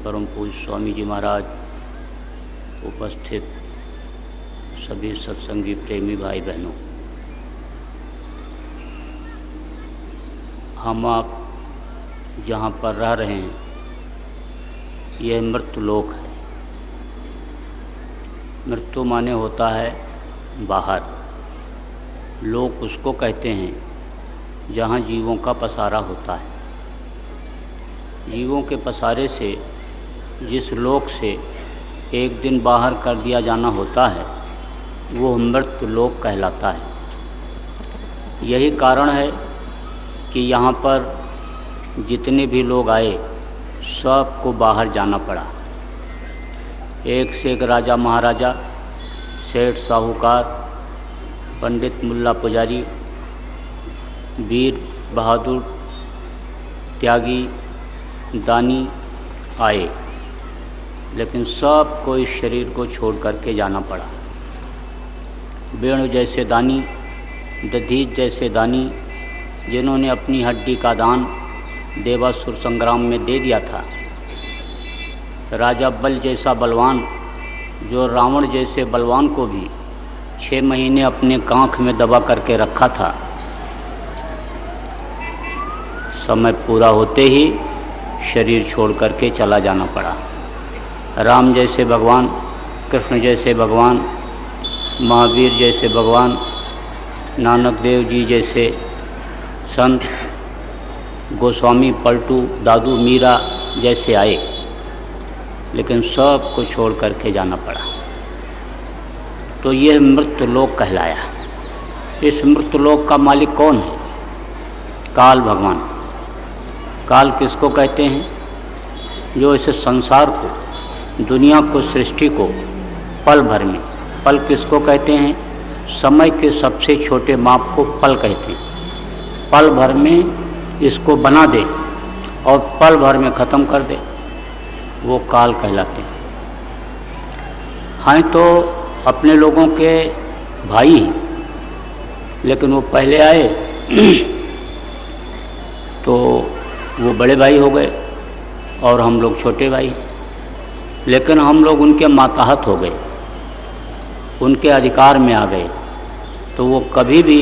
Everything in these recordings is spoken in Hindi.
परम पूज्य स्वामी जी महाराज, उपस्थित सभी सत्संगी प्रेमी भाई बहनों, हम आप जहाँ पर रह रहे हैं यह मृत्यु लोक है। मृत्यु माने होता है बाहर। लोक उसको कहते हैं जहाँ जीवों का पसारा होता है। जीवों के पसारे से जिस लोक से एक दिन बाहर कर दिया जाना होता है वो मृत्यु लोक कहलाता है। यही कारण है कि यहाँ पर जितने भी लोग आए सबको बाहर जाना पड़ा। एक से एक राजा महाराजा, सेठ साहूकार, पंडित मुल्ला पुजारी, वीर बहादुर, त्यागी, दानी आए, लेकिन सबको इस शरीर को छोड़ करके जाना पड़ा। वेणु जैसे दानी, दधीच जैसे दानी, जिन्होंने अपनी हड्डी का दान देवासुर संग्राम में दे दिया था। राजा बल जैसा बलवान, जो रावण जैसे बलवान को भी 6 महीने अपने कांख में दबा करके रखा था, समय पूरा होते ही शरीर छोड़ करके चला जाना पड़ा। राम जैसे भगवान, कृष्ण जैसे भगवान, महावीर जैसे भगवान, नानक देव जी जैसे संत, गोस्वामी पलटू, दादू मीरा जैसे आए, लेकिन सब को छोड़ करके जाना पड़ा। तो यह मृत्यु लोक कहलाया। इस मृत्यु लोक का मालिक कौन है? काल भगवान। काल किसको कहते हैं? जो इस संसार को, दुनिया को, सृष्टि को पल भर में, पल किसको कहते हैं? समय के सबसे छोटे माप को पल कहते हैं। पल भर में इसको बना दे और पल भर में ख़त्म कर दे, वो काल कहलाते हैं। हैं तो अपने लोगों के भाई हैं, लेकिन वो पहले आए तो वो बड़े भाई हो गए और हम लोग छोटे भाई। लेकिन हम लोग उनके माताहत हो गए, उनके अधिकार में आ गए, तो वो कभी भी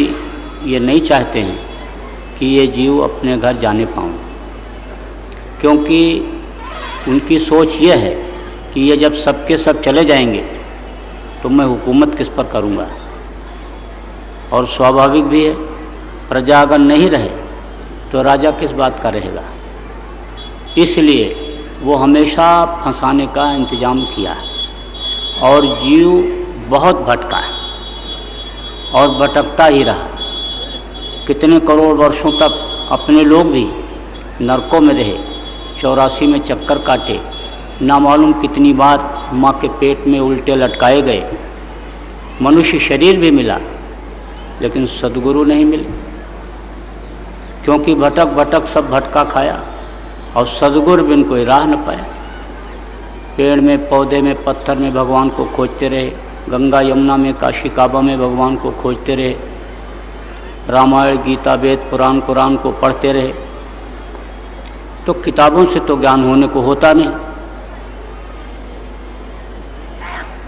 ये नहीं चाहते हैं कि ये जीव अपने घर जाने पाऊँ, क्योंकि उनकी सोच ये है कि ये जब सबके सब चले जाएंगे तो मैं हुकूमत किस पर करूँगा। और स्वाभाविक भी है, प्रजा अगर नहीं रहे तो राजा किस बात का रहेगा। इसलिए वो हमेशा फंसाने का इंतजाम किया है और जीव बहुत भटका है और भटकता ही रहा। कितने करोड़ वर्षों तक अपने लोग भी नरकों में रहे, 84 में चक्कर काटे, ना मालूम कितनी बार माँ के पेट में उल्टे लटकाए गए। मनुष्य शरीर भी मिला लेकिन सद्गुरु नहीं मिले, क्योंकि भटक भटक सब भटका खाया और सद्गुरु बिन कोई राह न पाया। पेड़ में, पौधे में, पत्थर में भगवान को खोजते रहे, गंगा यमुना में, काशी काबा में भगवान को खोजते रहे, रामायण गीता वेद पुराण कुरान को पढ़ते रहे। तो किताबों से तो ज्ञान होने को होता नहीं।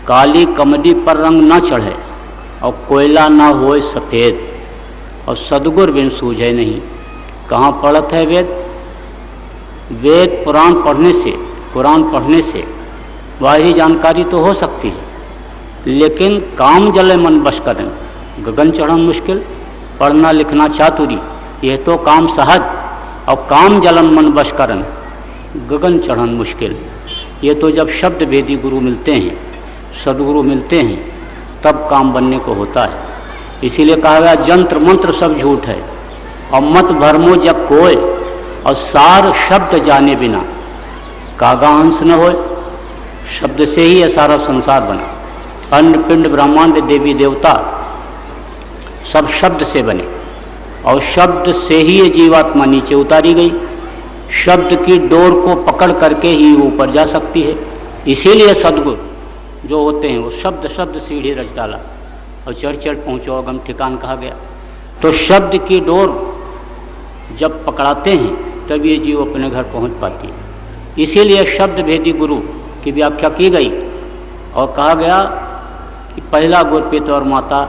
काली कमली पर रंग ना चढ़े और कोयला ना होए सफ़ेद, और सद्गुरु बिन सूझे नहीं। कहाँ पढ़त है वेद? वेद पुराण पढ़ने से, कुरान पढ़ने से बाहरी जानकारी तो हो सकती है, लेकिन काम जले मन बश करें, गगन चढ़न मुश्किल। पढ़ना लिखना चातुरी, यह तो काम सहज, और काम जलन मन बश करन, गगन चढ़न मुश्किल। ये तो जब शब्द भेदी गुरु मिलते हैं, सदगुरु मिलते हैं, तब काम बनने को होता है। इसीलिए कहा गया जंत्र मंत्र सब झूठ है और मत भरमो जब कोय, और सार शब्द जाने बिना कागा हंस न होए। शब्द से ही यह सारा संसार बना। अन्न पिंड ब्रह्मांड देवी देवता सब शब्द से बने, और शब्द से ही ये जीवात्मा नीचे उतारी गई। शब्द की डोर को पकड़ करके ही ऊपर जा सकती है। इसीलिए सद्गुरु जो होते हैं वो शब्द शब्द सीढ़ी रच डाला और चढ़ चढ़ पहुँचो अगम ठिकान कहा गया। तो शब्द की डोर जब पकड़ाते हैं तब ये जीव अपने घर पहुँच पाती है। इसीलिए शब्द भेदी गुरु की व्याख्या की गई और कहा गया कि पहला गुरु पिता और माता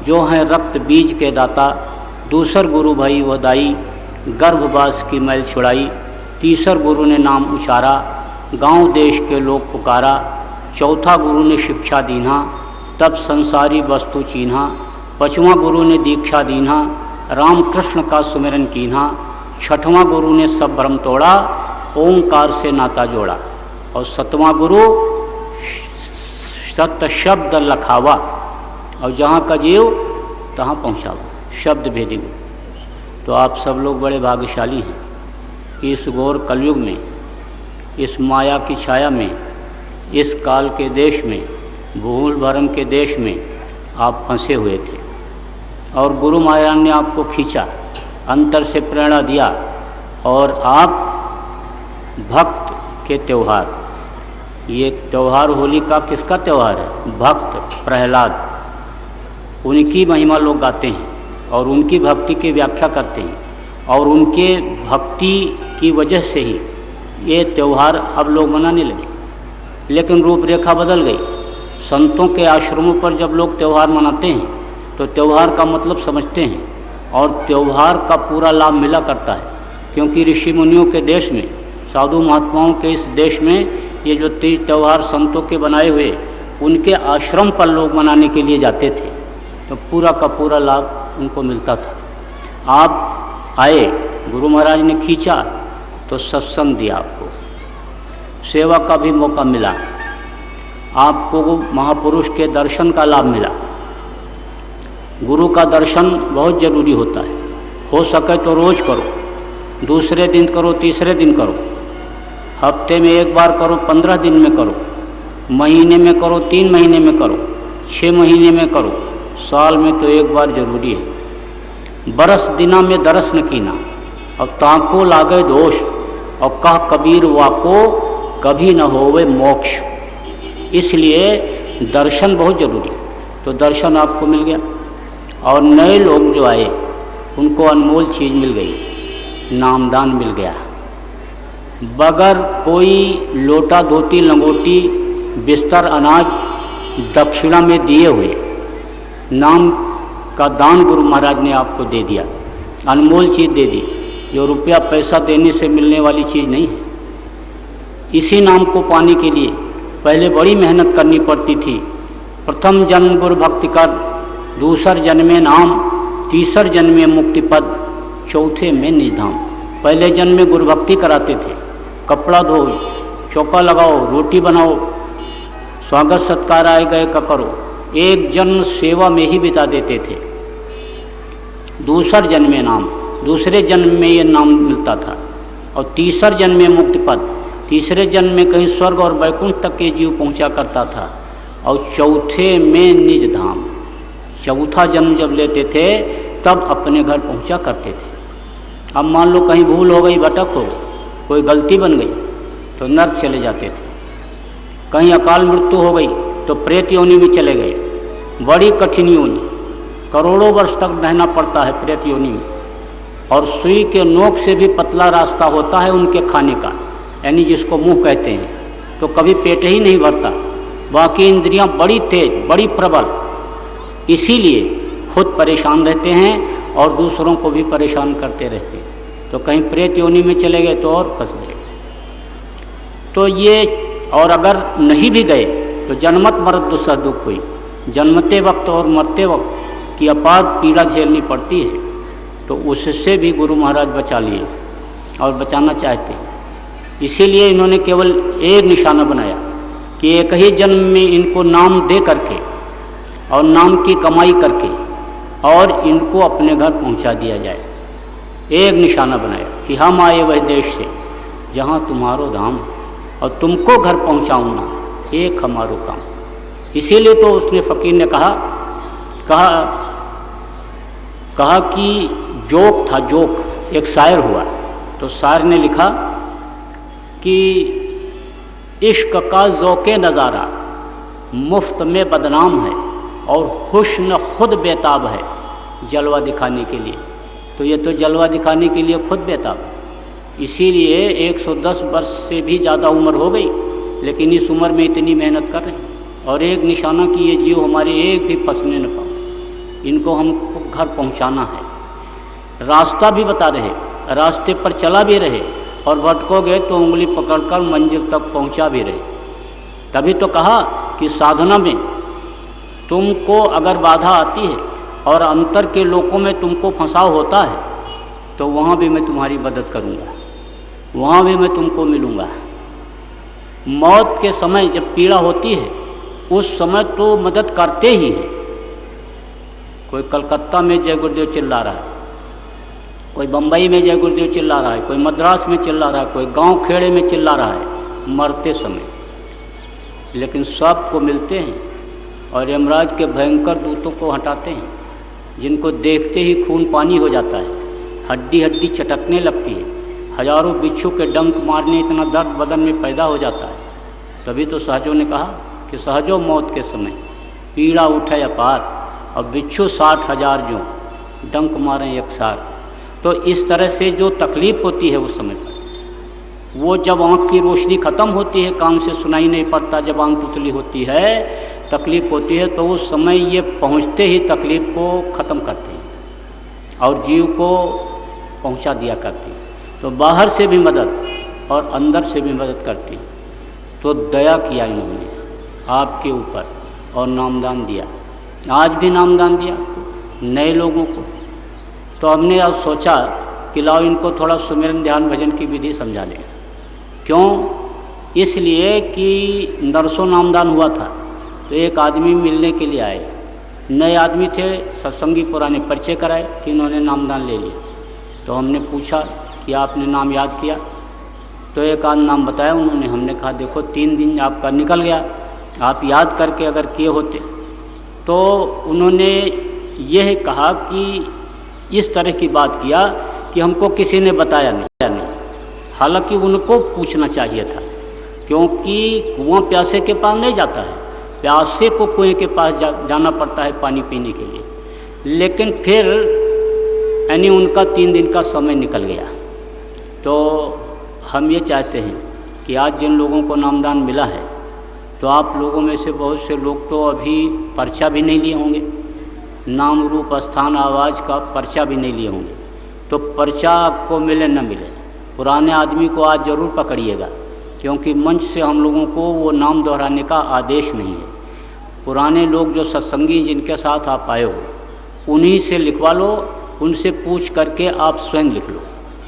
जो हैं रक्त बीज के दाता, दूसर गुरु भाई व दाई, गर्भवास की मैल छुड़ाई, तीसर गुरु ने नाम उचारा, गांव देश के लोग पुकारा, चौथा गुरु ने शिक्षा दीन्हा, तब संसारी वस्तु चीन्हा, पाँचवां गुरु ने दीक्षा दीन्हा, राम कृष्ण का सुमिरन कीन्हा, छठवां गुरु ने सब भ्रम तोड़ा, ओंकार से नाता जोड़ा, और सतवां गुरु सत्य शब्द लखावा, और जहाँ का जीव तहाँ पहुँचावा, शब्द भेदी गुरु। तो आप सब लोग बड़े भाग्यशाली हैं कि इस घोर कलयुग में, इस माया की छाया में, इस काल के देश में, भूल भरम के देश में आप फंसे हुए थे और गुरु महाराज ने आपको खींचा, अंतर से प्रेरणा दिया, और आप भक्त के त्यौहार, ये त्यौहार होली का किसका त्यौहार है? भक्त प्रहलाद, उनकी महिमा लोग गाते हैं और उनकी भक्ति की व्याख्या करते हैं, और उनके भक्ति की वजह से ही ये त्यौहार अब लोग मनाने लगे। लेकिन रूपरेखा बदल गई। संतों के आश्रमों पर जब लोग त्यौहार मनाते हैं तो त्यौहार का मतलब समझते हैं और त्यौहार का पूरा लाभ मिला करता है, क्योंकि ऋषि मुनियों के देश में, साधु महात्माओं के इस देश में ये जो तीज त्यौहार संतों के बनाए हुए उनके आश्रम पर लोग मनाने के लिए जाते थे, तो पूरा का पूरा लाभ उनको मिलता था। आप आए, गुरु महाराज ने खींचा तो सत्संग दिया, आपको सेवा का भी मौका मिला, आपको महापुरुष के दर्शन का लाभ मिला। गुरु का दर्शन बहुत जरूरी होता है, हो सके तो रोज़ करो, दूसरे दिन करो, तीसरे दिन करो, हफ्ते में एक बार करो, 15 दिन में करो, महीने में करो, 3 महीने में करो, 6 महीने में करो, साल में तो एक बार जरूरी है। बरस दिना में दरस न कीना और ताको लागे दोष, और कह कबीर वाको कभी न होवे मोक्ष। इसलिए दर्शन बहुत जरूरी। तो दर्शन आपको मिल गया और नए लोग जो आए उनको अनमोल चीज़ मिल गई, नामदान मिल गया। बगैर कोई लोटा धोती लंगोटी बिस्तर अनाज दक्षिणा में दिए हुए नाम का दान गुरु महाराज ने आपको दे दिया, अनमोल चीज़ दे दी, जो रुपया पैसा देने से मिलने वाली चीज़ नहीं है। इसी नाम को पाने के लिए पहले बड़ी मेहनत करनी पड़ती थी। प्रथम जन्म गुरु भक्ति कर, दूसर जन्म में नाम, तीसर जन्म में मुक्ति पद, चौथे में निधाम। पहले जन्म में गुरु भक्ति कराते थे, कपड़ा धो, चौका लगाओ, रोटी बनाओ, स्वागत सत्कार आए गए का करो, एक जन्म सेवा में ही बिता देते थे। दूसर जन्म में नाम, दूसरे जन्म में ये नाम मिलता था, और तीसर जन्म में मुक्ति पद, तीसरे जन्म में कहीं स्वर्ग और वैकुंठ तक के जीव पहुंचा करता था, और चौथे में निज धाम, चौथा जन्म जब लेते थे तब अपने घर पहुंचा करते थे। अब मान लो कहीं भूल हो गई, भटक हो गई, कोई गलती बन गई तो नर्क चले जाते थे, कहीं अकाल मृत्यु हो गई तो प्रेत योनि में चले गए, बड़ी कठिन योनि, करोड़ों वर्ष तक रहना पड़ता है प्रेत योनि में, और सुई के नोक से भी पतला रास्ता होता है उनके खाने का, यानी जिसको मुंह कहते हैं, तो कभी पेट ही नहीं भरता। बाकी इंद्रियां बड़ी तेज, बड़ी प्रबल, इसीलिए खुद परेशान रहते हैं और दूसरों को भी परेशान करते रहते हैं। तो कहीं प्रेत योनि में चले गए तो और फंस गए। तो ये, और अगर नहीं भी गए तो जन्मत मरत दुस्सह दुख हुई, जन्मते वक्त और मरते वक्त की अपार पीड़ा झेलनी पड़ती है। तो उससे भी गुरु महाराज बचा लिए और बचाना चाहते हैं। इसीलिए इन्होंने केवल एक निशाना बनाया कि एक ही जन्म में इनको नाम दे करके और नाम की कमाई करके और इनको अपने घर पहुंचा दिया जाए। एक निशाना बनाया कि हम आए वह देश से जहाँ तुम्हारो धाम, और तुमको घर पहुँचाऊँगा एक हमारो काम। इसीलिए तो उसने फ़कीर ने कहा कि जोक था, जोक, एक शायर हुआ, तो शायर ने लिखा कि इश्क का ज़ौक़े नज़ारा मुफ्त में बदनाम है और हुस्न खुद बेताब है जलवा दिखाने के लिए। तो ये तो जलवा दिखाने के लिए खुद बेताब है। इसीलिए 110 वर्ष से भी ज़्यादा उम्र हो गई, लेकिन इस उम्र में इतनी मेहनत कर रहे हैं। और एक निशाना कि ये जीव हमारे एक भी फंसने न पाए, इनको हमको घर पहुंचाना है। रास्ता भी बता रहे, रास्ते पर चला भी रहे, और भटकोगे तो उंगली पकड़कर मंजिल तक पहुंचा भी रहे। तभी तो कहा कि साधना में तुमको अगर बाधा आती है और अंतर के लोकों में तुमको फंसाव होता है, तो वहाँ भी मैं तुम्हारी मदद करूँगा, वहाँ भी मैं तुमको मिलूँगा। मौत के समय जब पीड़ा होती है, उस समय तो मदद करते ही हैं। कोई कलकत्ता में जय गुरुदेव चिल्ला रहा है, कोई बम्बई में जय गुरुदेव चिल्ला रहा है, कोई मद्रास में चिल्ला रहा है, कोई गांव खेड़े में चिल्ला रहा है मरते समय, लेकिन सबको मिलते हैं और यमराज के भयंकर दूतों को हटाते हैं, जिनको देखते ही खून पानी हो जाता है, हड्डी हड्डी चटकने लगती है, हजारों बिच्छू के डंक मारने इतना दर्द बदन में पैदा हो जाता है। तभी तो सहजों ने कहा कि सहजो मौत के समय पीड़ा उठे अपार, और बिच्छू 60,000 जो डंक मारें यकसार। तो इस तरह से जो तकलीफ़ होती है उस समय पर, वो जब आँख की रोशनी ख़त्म होती है, कान से सुनाई नहीं पड़ता, जब आँख उतली होती है, तकलीफ़ होती है, तो उस समय ये पहुँचते ही तकलीफ़ को ख़त्म करते हैं और जीव को पहुँचा दिया करते हैं। तो बाहर से भी मदद और अंदर से भी मदद करती है। तो दया किया इन्होंने आपके ऊपर और नामदान दिया, आज भी नामदान दिया नए लोगों को। तो हमने अब सोचा कि लाओ इनको थोड़ा सुमिरन ध्यान भजन की विधि समझा दें। क्यों? इसलिए कि नरसों नामदान हुआ था, तो एक आदमी मिलने के लिए आए, नए आदमी थे, सत्संगी पुराने परिचय कराए कि इन्होंने नामदान ले लिया। तो हमने पूछा कि आपने नाम याद किया? तो एक आध नाम बताया उन्होंने। हमने कहा देखो 3 दिन आपका निकल गया, आप याद करके अगर किए होते। तो उन्होंने यह कहा कि इस तरह की बात किया कि हमको किसी ने बताया नहीं। हालांकि उनको पूछना चाहिए था, क्योंकि कुआं प्यासे के पास नहीं जाता है, प्यासे को कुएं के पास जाना पड़ता है पानी पीने के लिए। लेकिन फिर यानी उनका 3 दिन का समय निकल गया। तो हम ये चाहते हैं कि आज जिन लोगों को नामदान मिला है, तो आप लोगों में से बहुत से लोग तो अभी पर्चा भी नहीं लिए होंगे, नाम रूप स्थान आवाज़ का पर्चा भी नहीं लिए होंगे। तो पर्चा आपको मिले न मिले, पुराने आदमी को आज ज़रूर पकड़िएगा, क्योंकि मंच से हम लोगों को वो नाम दोहराने का आदेश नहीं है। पुराने लोग जो सत्संगी जिनके साथ आप आए हो, उन्हीं से लिखवा लो, उनसे पूछ करके आप स्वयं लिख लो।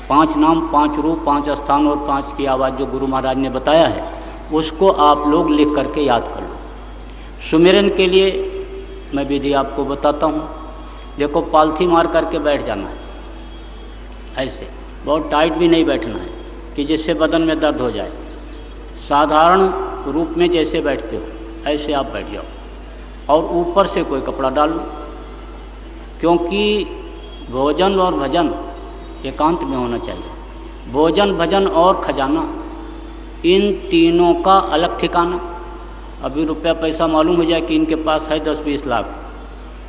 5 नाम, 5 रूप, 5 स्थान और 5 की आवाज़ जो गुरु महाराज ने बताया है, उसको आप लोग लिख करके याद कर लो। सुमिरन के लिए मैं विधि आपको बताता हूँ। देखो, पालथी मार करके बैठ जाना है, ऐसे बहुत टाइट भी नहीं बैठना है कि जिससे बदन में दर्द हो जाए। साधारण रूप में जैसे बैठते हो ऐसे आप बैठ जाओ, और ऊपर से कोई कपड़ा डाल लो, क्योंकि भोजन और भजन एकांत में होना चाहिए। भोजन, भजन और खजाना, इन तीनों का अलग ठिकाना। अभी रुपया पैसा मालूम हो जाए कि इनके पास है 10-20 लाख,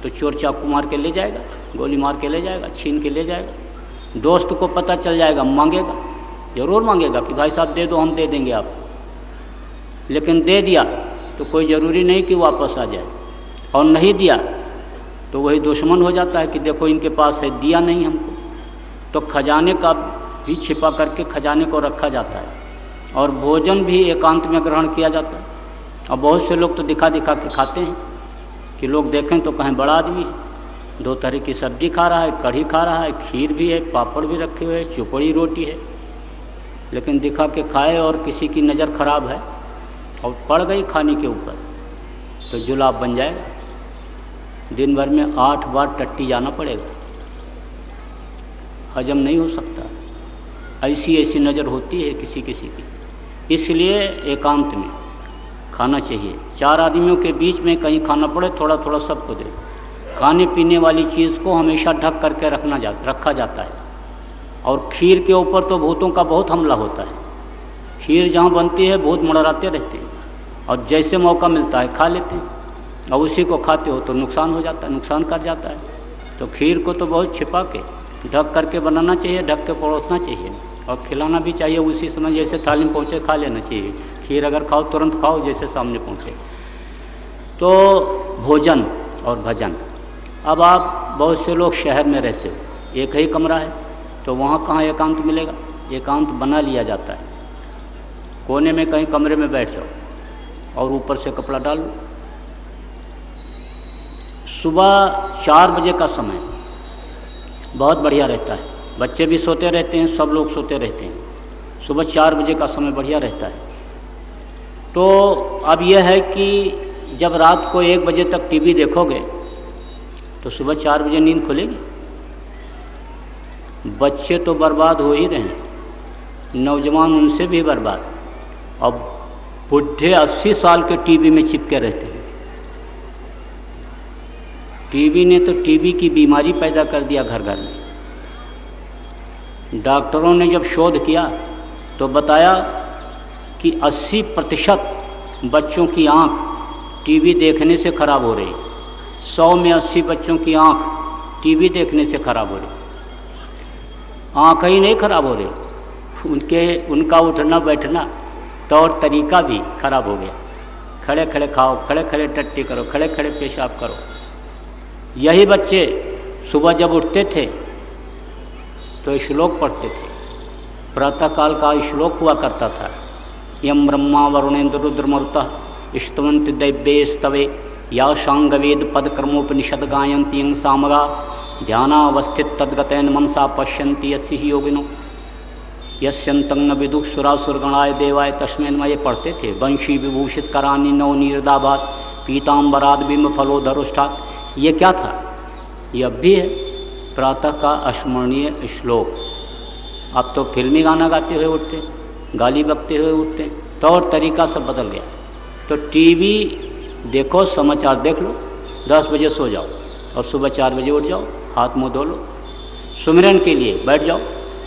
तो चोर चाकू मार के ले जाएगा, गोली मार के ले जाएगा, छीन के ले जाएगा। दोस्त को पता चल जाएगा, मांगेगा, ज़रूर मांगेगा कि भाई साहब दे दो, हम दे देंगे आपको। लेकिन दे दिया तो कोई ज़रूरी नहीं कि वापस आ जाए, और नहीं दिया तो वही दुश्मन हो जाता है कि देखो इनके पास है, दिया नहीं हमको। तो खजाने का भी छिपा करके खजाने को रखा जाता है, और भोजन भी एकांत में ग्रहण किया जाता है। और बहुत से लोग तो दिखा दिखा के खाते हैं कि लोग देखें तो कहें बड़ा आदमी है, 2 तरह की सब्जी खा रहा है, कढ़ी खा रहा है, खीर भी है, पापड़ भी रखे हुए हैं, चुपड़ी रोटी है। लेकिन दिखा के खाए और किसी की नज़र खराब है और पड़ गई खाने के ऊपर, तो जुलाब बन जाएगा। दिन भर में 8 बार टट्टी जाना पड़ेगा, हजम नहीं हो सकता। ऐसी ऐसी नज़र होती है किसी किसी की। इसलिए एकांत में खाना चाहिए। 4 आदमियों के बीच में कहीं खाना पड़े, थोड़ा थोड़ा सबको दे। खाने पीने वाली चीज़ को हमेशा ढक करके रखा जाता है। और खीर के ऊपर तो भूतों का बहुत हमला होता है। खीर जहाँ बनती है भूत मड़राते रहते हैं, और जैसे मौका मिलता है खा लेते हैं, और उसी को खाते हो तो नुकसान हो जाता है, नुकसान कर जाता है। तो खीर को तो बहुत छिपा के ढक करके बनाना चाहिए, ढक के परोसना चाहिए। और खिलाना भी चाहिए उसी समय, जैसे थाली में पहुँचे खा लेना चाहिए। खीर अगर खाओ तुरंत खाओ जैसे सामने पहुँचे। तो भोजन और भजन। अब आप बहुत से लोग शहर में रहते हो, एक ही कमरा है, तो वहाँ कहाँ एकांत मिलेगा? एकांत बना लिया जाता है, कोने में कहीं कमरे में बैठ जाओ और ऊपर से कपड़ा डालो। सुबह 4 बजे का समय बहुत बढ़िया रहता है, बच्चे भी सोते रहते हैं, सब लोग सोते रहते हैं। सुबह 4 बजे का समय बढ़िया रहता है। तो अब यह है कि जब रात को 1 बजे तक टीवी देखोगे तो सुबह 4 बजे नींद खुलेगी? बच्चे तो बर्बाद हो ही रहे हैं, नौजवान उनसे भी बर्बाद। अब बुढ़े 80 साल के टीवी में चिपके रहते हैं। टीवी ने तो टीवी की बीमारी पैदा कर दिया घर घर में। डॉक्टरों ने जब शोध किया तो बताया कि 80% बच्चों की आंख टीवी देखने से खराब हो रही। 100 में 80 बच्चों की आंख टीवी देखने से खराब हो रही। आंख ही नहीं खराब हो रही, उनका उठना बैठना तौर तरीका भी खराब हो गया। खड़े खड़े खाओ, खड़े खड़े टट्टी करो, खड़े खड़े पेशाब करो। यही बच्चे सुबह जब उठते थे तो श्लोक पढ़ते थे। प्रातःकाल का श्लोक हुआ करता था, यम ब्रह्मा वरुणेन्द्र रुद्रमरुतः स्तवन्ति दैव्ये स्तवे या शांगवेद पदक्रमोपनिषद गायन्ति यं सामगा ध्यानावस्थित तद्गतेन मनसा पश्यन्ति यस्य हि योगिनो यस्यन्तं न विदुः सुरासुरगणाय देवाय तस्मै नमः। ये पढ़ते थे। वंशी विभूषित करानी नव नीरदाभात पीताम्बराद बिंब फलोधरुष्ठात्। ये क्या था? ये अब भी है, प्रातः का स्मरणीय श्लोक। अब तो फिल्मी गाना गाते हुए उठते, गाली बकते हुए उठते, तौर तरीका सब बदल गया। तो टीवी देखो, समाचार देख लो, 10 बजे सो जाओ और सुबह 4 बजे उठ जाओ, हाथ मुँह धो लो, सुमिरन के लिए बैठ जाओ।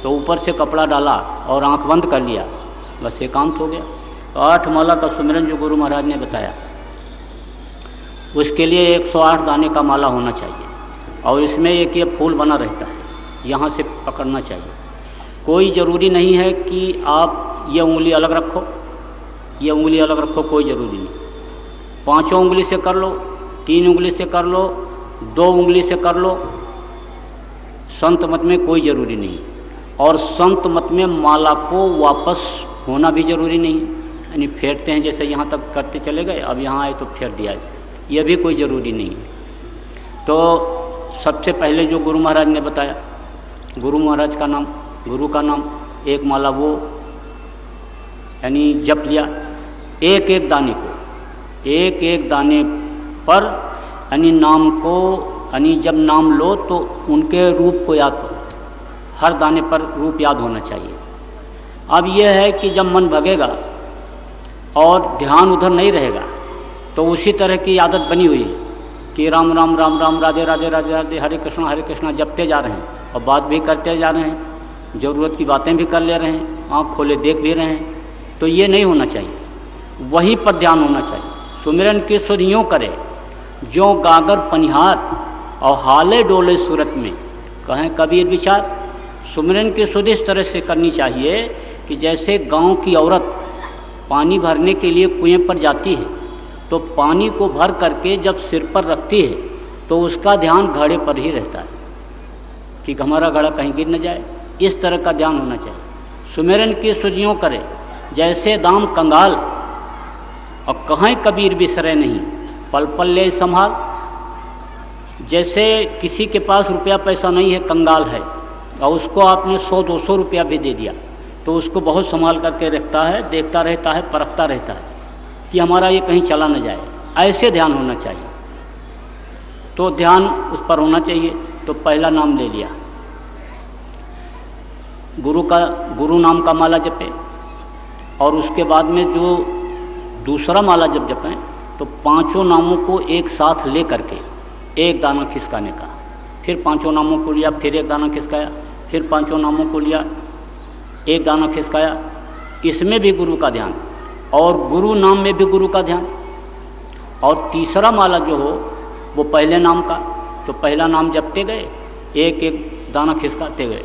तो ऊपर से कपड़ा डाला और आंख बंद कर लिया, बस एकांत हो गया। तो 8 माला का सुमिरन जो गुरु महाराज ने बताया, उसके लिए 108 दाने का माला होना चाहिए। और इसमें एक ये फूल बना रहता है, यहाँ से पकड़ना चाहिए। कोई ज़रूरी नहीं है कि आप ये उंगली अलग रखो, ये उंगली अलग रखो, कोई ज़रूरी नहीं। 5 उंगली से कर लो, 3 उंगली से कर लो, 2 उंगली से कर लो, संत मत में कोई ज़रूरी नहीं। और संत मत में माला को वापस होना भी ज़रूरी नहीं, यानी फेरते हैं जैसे यहाँ तक करते चले गए, अब यहाँ आए तो फेर दिया इसे, यह भी कोई ज़रूरी नहीं है। तो सबसे पहले जो गुरु महाराज ने बताया, गुरु महाराज का नाम, गुरु का नाम, एक माला वो यानी जप लिया। एक एक दाने को, एक एक दाने पर यानी नाम को, यानी जब नाम लो तो उनके रूप को याद करो, हर दाने पर रूप याद होना चाहिए। अब यह है कि जब मन भगेगा और ध्यान उधर नहीं रहेगा तो उसी तरह की आदत बनी हुई है कि राम राम राम राम, राधे राधे राधे राधे, हरे कृष्णा जपते जा रहे हैं और बात भी करते जा रहे हैं, ज़रूरत की बातें भी कर ले रहे हैं, आँख खोले देख भी रहे हैं। तो ये नहीं होना चाहिए, वहीं पर ध्यान होना चाहिए। सुमिरन की सुध यूँ करे जो गागर पनिहार और हाले डोले सूरत में, कहें कबीर विचार। सुमिरन की सुध इस तरह से करनी चाहिए कि जैसे गांव की औरत पानी भरने के लिए कुएं पर जाती है तो पानी को भर करके जब सिर पर रखती है तो उसका ध्यान घड़े पर ही रहता है कि हमारा घड़ा कहीं गिर न जाए। इस तरह का ध्यान होना चाहिए। सुमिरन की सुध यूँ करे जैसे दाम कंगाल और कहीं कबीर बिसरे नहीं, पल पल ले संभाल। जैसे किसी के पास रुपया पैसा नहीं है, कंगाल है, और उसको आपने 100-200 रुपया भी दे दिया तो उसको बहुत संभाल करके रखता है, देखता रहता है, परखता रहता है कि हमारा ये कहीं चला न जाए। ऐसे ध्यान होना चाहिए। तो ध्यान उस पर होना चाहिए। तो पहला नाम ले लिया, गुरु नाम का माला जपे, और उसके बाद में जो दूसरा माला जब जपें तो 5 नामों को एक साथ ले करके एक दाना खिसकाने का, फिर 5 नामों को लिया, फिर एक दाना खिसकाया, फिर 5 नामों को लिया, एक दाना खिसकाया। इसमें भी गुरु का ध्यान, और गुरु नाम में भी गुरु का ध्यान। और तीसरा माला जो हो वो पहले नाम का, तो पहला नाम जपते गए, एक एक दाना खिसकाते गए।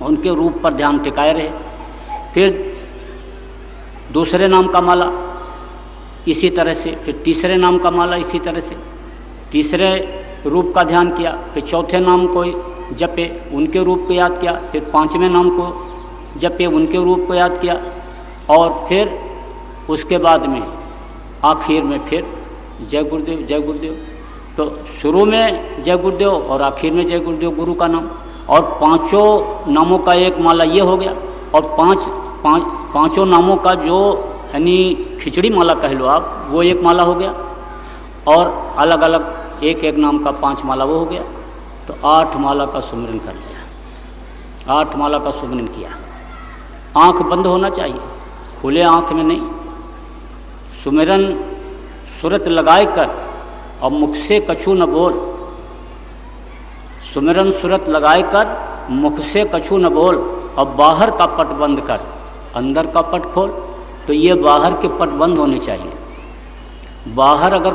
उनके रूप पर ध्यान टिकाए रहे। फिर दूसरे नाम का माला इसी तरह से, फिर तीसरे नाम का माला इसी तरह से, तीसरे रूप का ध्यान किया, फिर चौथे नाम को जपे, उनके रूप को याद किया, फिर पांचवें नाम को जपे, उनके रूप को याद किया, और फिर उसके बाद में आखिर में फिर जय गुरुदेव जय गुरुदेव। तो शुरू में जय गुरुदेव और आखिर में जय गुरुदेव गुरु का नाम, और पांचों नामों का एक माला ये हो गया, और पांचों नामों का जो यानी खिचड़ी माला कह लो आप, वो एक माला हो गया, और अलग अलग एक एक नाम का 5 माला वो हो गया। तो 8 माला का सुमिरन कर लिया, 8 माला का सुमिरन किया। आंख बंद होना चाहिए, खुले आंख में नहीं। सुमिरन सुरत लगाए कर और मुख से कछु न बोल, सुमिरन सुरत लगाए कर मुख से कछु न बोल, और बाहर का पट बंद कर अंदर का पट खोल। तो ये बाहर के पट बंद होने चाहिए। बाहर अगर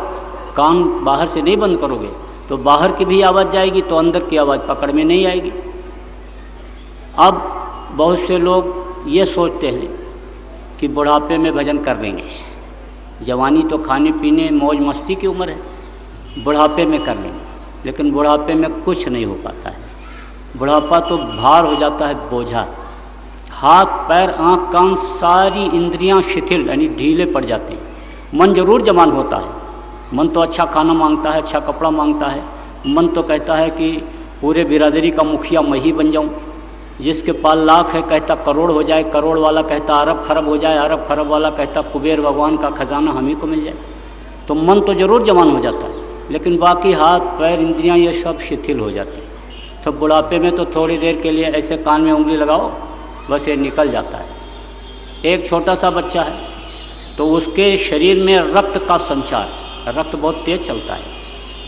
कान बाहर से नहीं बंद करोगे तो बाहर की भी आवाज़ जाएगी, तो अंदर की आवाज़ पकड़ में नहीं आएगी। अब बहुत से लोग ये सोचते हैं कि बुढ़ापे में भजन कर लेंगे, जवानी तो खाने पीने मौज मस्ती की उम्र है, बुढ़ापे में कर लेंगे, लेकिन बुढ़ापे में कुछ नहीं हो पाता है। बुढ़ापा तो भार हो जाता है, बोझा। हाथ पैर आँख कान सारी इंद्रियां शिथिल यानी ढीले पड़ जाते हैं। मन जरूर जवान होता है, मन तो अच्छा खाना मांगता है, अच्छा कपड़ा मांगता है, मन तो कहता है कि पूरे बिरादरी का मुखिया मैं ही बन जाऊं। जिसके पास लाख है कहता करोड़ हो जाए, करोड़ वाला कहता अरब खरब हो जाए, अरब खरब वाला कहता कुबेर भगवान का खजाना हम ही को मिल जाए। तो मन तो जरूर जवान हो जाता है, लेकिन बाकी हाथ पैर इंद्रियां ये सब शिथिल हो जाती हैं। तो बुढ़ापे में तो थोड़ी देर के लिए ऐसे कान में उंगली लगाओ, बस ये निकल जाता है। एक छोटा सा बच्चा है तो उसके शरीर में रक्त का संचार, रक्त बहुत तेज चलता है।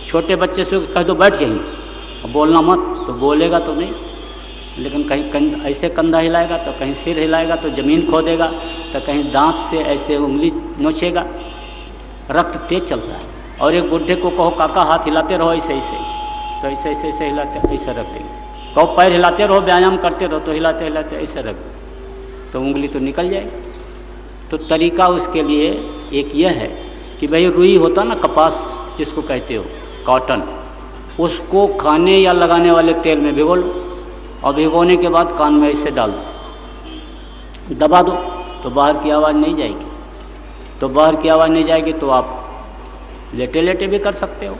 छोटे बच्चे से कह दो बैठ यहीं, बोलना मत, तो बोलेगा तो नहीं, लेकिन कहीं ऐसे कंधा हिलाएगा तो कहीं सिर हिलाएगा तो ज़मीन खोदेगा, तो कहीं दांत से ऐसे उंगली नोचेगा। रक्त तेज चलता है। और एक बुढ़े को कहो काका हाथ हिलाते रहो ऐसे ऐसे ऐसे, तो ऐसे ऐसे ऐसे हिलाते ऐसे रख देंगे। कहो पैर हिलाते रहो, व्यायाम करते रहो, तो हिलाते हिलाते ऐसे रख दो, तो उंगली तो निकल जाएगी। तो तरीका उसके लिए एक यह है कि भाई रुई होता ना, कपास जिसको कहते हो, कॉटन, उसको खाने या लगाने वाले तेल में भिगो लो, और भिगोने के बाद कान में ऐसे डाल दो, दबा दो, तो बाहर की आवाज़ नहीं जाएगी। तो बाहर की आवाज़ नहीं जाएगी तो आप लेटे लेटे भी कर सकते हो,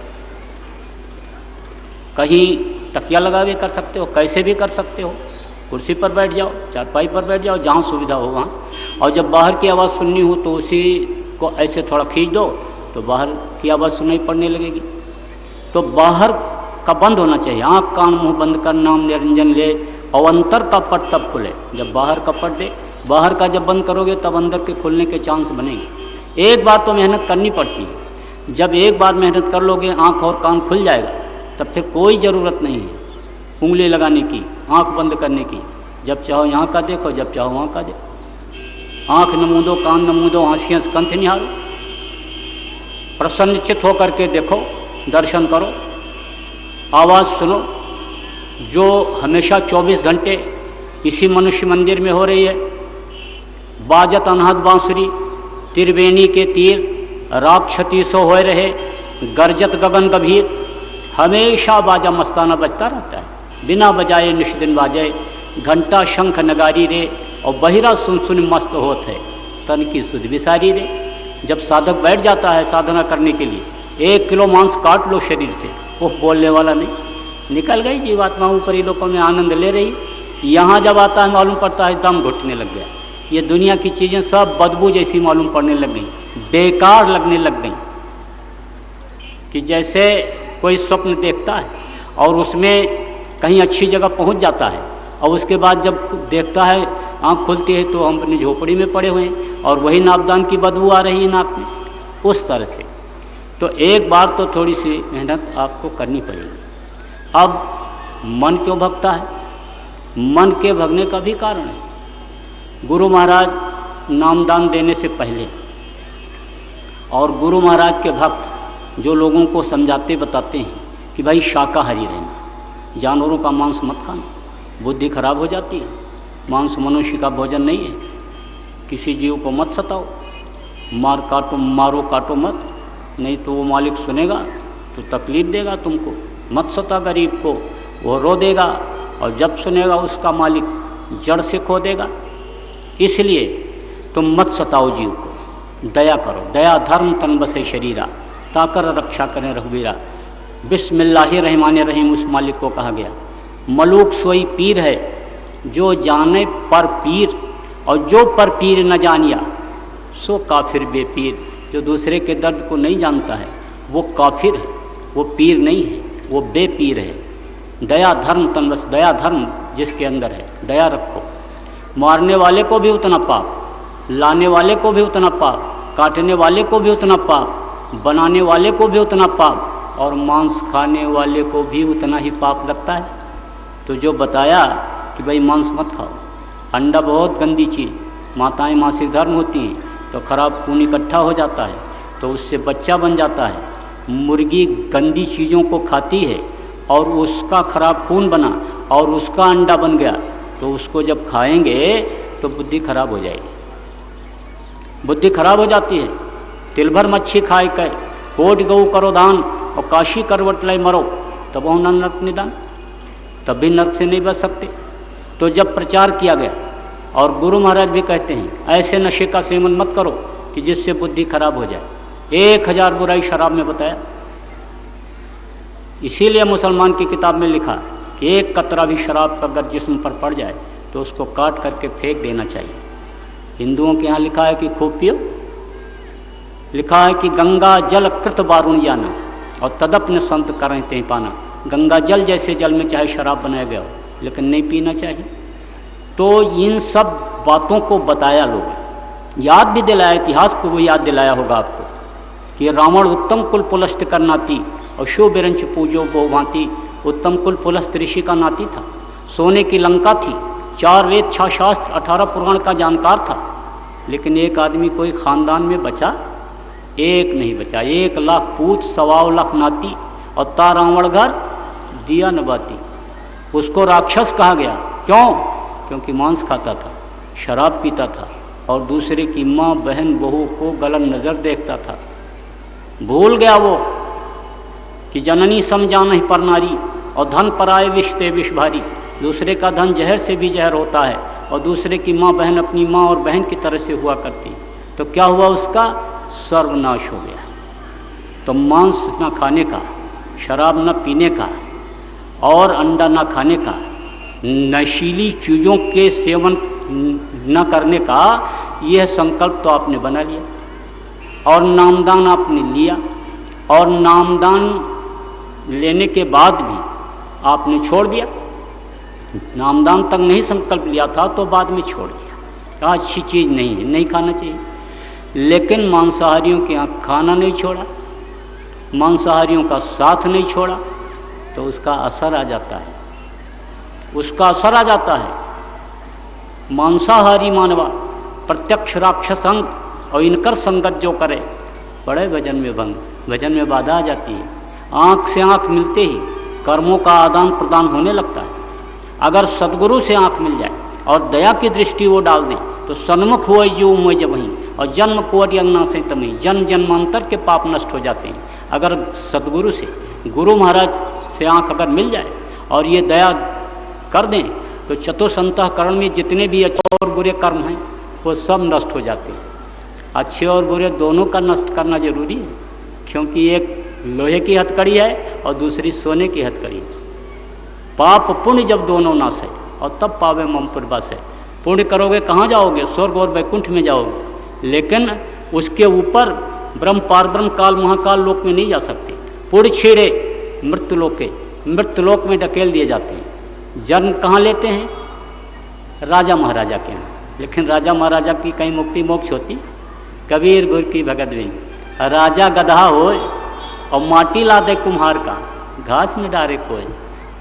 कहीं तकिया लगा भी कर सकते हो, कैसे भी कर सकते हो। कुर्सी पर बैठ जाओ, चारपाई पर बैठ जाओ, जहाँ सुविधा हो वहाँ। और जब बाहर की आवाज़ सुननी हो तो उसी को ऐसे थोड़ा खींच दो, तो बाहर की आवाज़ सुनाई पड़ने लगेगी। तो बाहर का बंद होना चाहिए, आँख कान मुंह बंद कर नाम निरंजन ले, और अंतर का पट तब खुले जब बाहर का पट दे। बाहर का जब बंद करोगे तब अंदर के खुलने के चांस बनेंगे। एक बार तो मेहनत करनी पड़ती है, जब एक बार मेहनत कर लोगे आँख और कान खुल जाएगा, तब फिर कोई ज़रूरत नहीं है उंगली लगाने की, आँख बंद करने की। जब चाहो यहाँ का देखो, जब चाहो वहाँ का देखो। आँख न मूंदो, कान न मूंदो, आँसियाँ कंठ निहारो, प्रसन्नचित होकर के देखो, दर्शन करो, आवाज़ सुनो, जो हमेशा 24 घंटे इसी मनुष्य मंदिर में हो रही है। बाजत अनहद बांसुरी, त्रिवेणी के तीर, राग क्षति सो होए रहे, गरजत गगन गंभीर, हमेशा बाजा मस्ताना बजता रहता है, बिना बजाए निष्दिन बाजे, घंटा शंख नगारी रे, और बहिरा सुन सुन मस्त होत है, तन की सुध विसारी रे। जब साधक बैठ जाता है साधना करने के लिए, 1 किलो मांस काट लो शरीर से, वो बोलने वाला नहीं, निकल गई जीवात्मा ऊपरी लोकों में आनंद ले रही। यहाँ जब आता है मालूम पड़ता है दम घुटने लग गया, ये दुनिया की चीज़ें सब बदबू जैसी मालूम पड़ने लग गई, बेकार लगने लग गई। कि जैसे कोई स्वप्न देखता है और उसमें कहीं अच्छी जगह पहुंच जाता है, और उसके बाद जब देखता है आँख खुलती है तो हम अपनी झोपड़ी में पड़े हुए हैं और वही नापदान की बदबू आ रही है नाक में, उस तरह से। तो एक बार तो थोड़ी सी मेहनत आपको करनी पड़ेगी। अब मन क्यों भगता है? मन के भगने का भी कारण है। गुरु महाराज नामदान देने से पहले और गुरु महाराज के भक्त जो लोगों को समझाते बताते हैं कि भाई शाकाहारी रहना, जानवरों का मांस मत खाना, बुद्धि खराब हो जाती है। मांस मनुष्य का भोजन नहीं है। किसी जीव को मत सताओ, मारो काटो मत, नहीं तो वो मालिक सुनेगा तो तकलीफ देगा तुमको। मत सता गरीब को, वो रो देगा, और जब सुनेगा उसका मालिक जड़ से खो देगा। इसलिए तुम मत सताओ जीव को, दया करो। दया धर्म तन बसे शरीरा, ताकर रक्षा करें रघुवीरा। बिस्मिल्लाहिर्रहमानिर्रहीम उस मालिक को कहा गया। मलूक सोई पीर है जो जाने पर पीर, और जो पर पीर न जानिया सो काफिर बेपीर। जो दूसरे के दर्द को नहीं जानता है वो काफिर है, वो पीर नहीं है, वो बेपीर है। दया धर्म तन बस, दया धर्म जिसके अंदर है, दया रखो। मारने वाले को भी उतना पाप, लाने वाले को भी उतना पाप, काटने वाले को भी उतना पाप, बनाने वाले को भी उतना पाप, और मांस खाने वाले को भी उतना ही पाप लगता है। तो जो बताया कि भाई मांस मत खाओ, अंडा बहुत गंदी चीज़, माताएं मासिक धर्म होती हैं तो खराब खून इकट्ठा हो जाता है तो उससे बच्चा बन जाता है। मुर्गी गंदी चीज़ों को खाती है और उसका खराब खून बना और उसका अंडा बन गया, तो उसको जब खाएंगे तो बुद्धि खराब हो जाएगी, बुद्धि खराब हो जाती है। तिल भर मच्छी खाए कह, कोट गऊ करो दान, और काशी करवट लय मरो, तब वो नरक निदान। तब भी नरक से नहीं बच सकते। तो जब प्रचार किया गया, और गुरु महाराज भी कहते हैं ऐसे नशे का सेवन मत करो कि जिससे बुद्धि खराब हो जाए। 1000 बुराई शराब में बताया। इसीलिए मुसलमान की किताब में लिखा कि एक कतरा भी शराब का अगर जिस्म पर पड़ जाए तो उसको काट करके फेंक देना चाहिए। हिंदुओं के यहाँ लिखा है कि खूब पियो, लिखा है कि गंगा जल कृत बारुण जाना, और तदपने संत करें ते पाना। गंगा जल जैसे जल में चाहे शराब बनाया गया हो, लेकिन नहीं पीना चाहिए। तो इन सब बातों को बताया लोग, याद भी दिलाया, इतिहास को वो याद दिलाया होगा आपको कि रावण उत्तम कुल पुलस्त कर नाती, और शो बिरंच पूजो बो भांति। उत्तम कुल पुलस्त ऋषि का नाती था, सोने की लंका थी, 4 वेद 6 शास्त्र 18 पुराण का जानकार था। लेकिन एक आदमी कोई खानदान में बचा, एक नहीं बचा। 1 लाख पूत 1.25 लाख नाती, और ता रावण घर दिया न बाती। उसको राक्षस कहा गया। क्यों? क्योंकि मांस खाता था, शराब पीता था, और दूसरे की माँ बहन बहू को गलन नज़र देखता था। भूल गया वो कि जननी समझान ही पर नारी, और धन पराए विष ते विष भारी। दूसरे का धन जहर से भी जहर होता है, और दूसरे की माँ बहन अपनी माँ और बहन की तरह से हुआ करती। तो क्या हुआ? उसका सर्वनाश हो गया। तो मांस न खाने का, शराब न पीने का, और अंडा न खाने का, नशीली चीज़ों के सेवन न करने का, यह संकल्प तो आपने बना लिया। और नामदान आपने लिया, और नामदान लेने के बाद भी आपने छोड़ दिया। नामदान तक नहीं संकल्प लिया था तो बाद में छोड़ दिया, कहा अच्छी चीज़ नहीं है, नहीं खाना चाहिए। लेकिन मांसाहारियों के यहाँ खाना नहीं छोड़ा, मांसाहारियों का साथ नहीं छोड़ा, तो उसका असर आ जाता है, उसका असर आ जाता है। मांसाहारी मानवा प्रत्यक्ष राक्षस अंग, और इनकर संगत जो करे बड़े भजन में भंग, भजन में बाधा आ जाती है। आँख से आँख मिलते ही कर्मों का आदान प्रदान होने लगता है। अगर सदगुरु से आँख मिल जाए और दया की दृष्टि वो डाल दे तो सन्मुख हुआ जो मुझ जब वहीं, और जन्म कोटि अंगना से तमही, जन्म जन्मांतर के पाप नष्ट हो जाते हैं। अगर सदगुरु से, गुरु महाराज से आँख अगर मिल जाए और ये दया कर दें तो चतुसंतःकरण में जितने भी अच्छे और बुरे कर्म हैं वो सब नष्ट हो जाते हैं। अच्छे और बुरे दोनों का नष्ट करना जरूरी है, क्योंकि एक लोहे की हथकड़ी है और दूसरी सोने की हथकड़ी है। पाप पुण्य जब दोनों नाश है और तब पावे मम पुरवास है। पुण्य करोगे कहाँ जाओगे? स्वर्ग और वैकुंठ में जाओगे, लेकिन उसके ऊपर ब्रह्म पारब्रह्म काल महाकाल लोक में नहीं जा सकते। पुण्य छीड़े मृत्युलोके, मृत्युलोक में ढकेल दिए जाते हैं। जन्म कहाँ लेते हैं? राजा महाराजा के यहाँ। लेकिन राजा महाराजा की कहीं मुक्ति मोक्ष होती? कबीर गुर की भगत बिन राजा गधा होए और माटी ला दे कुम्हार का, घास न डारे कोई।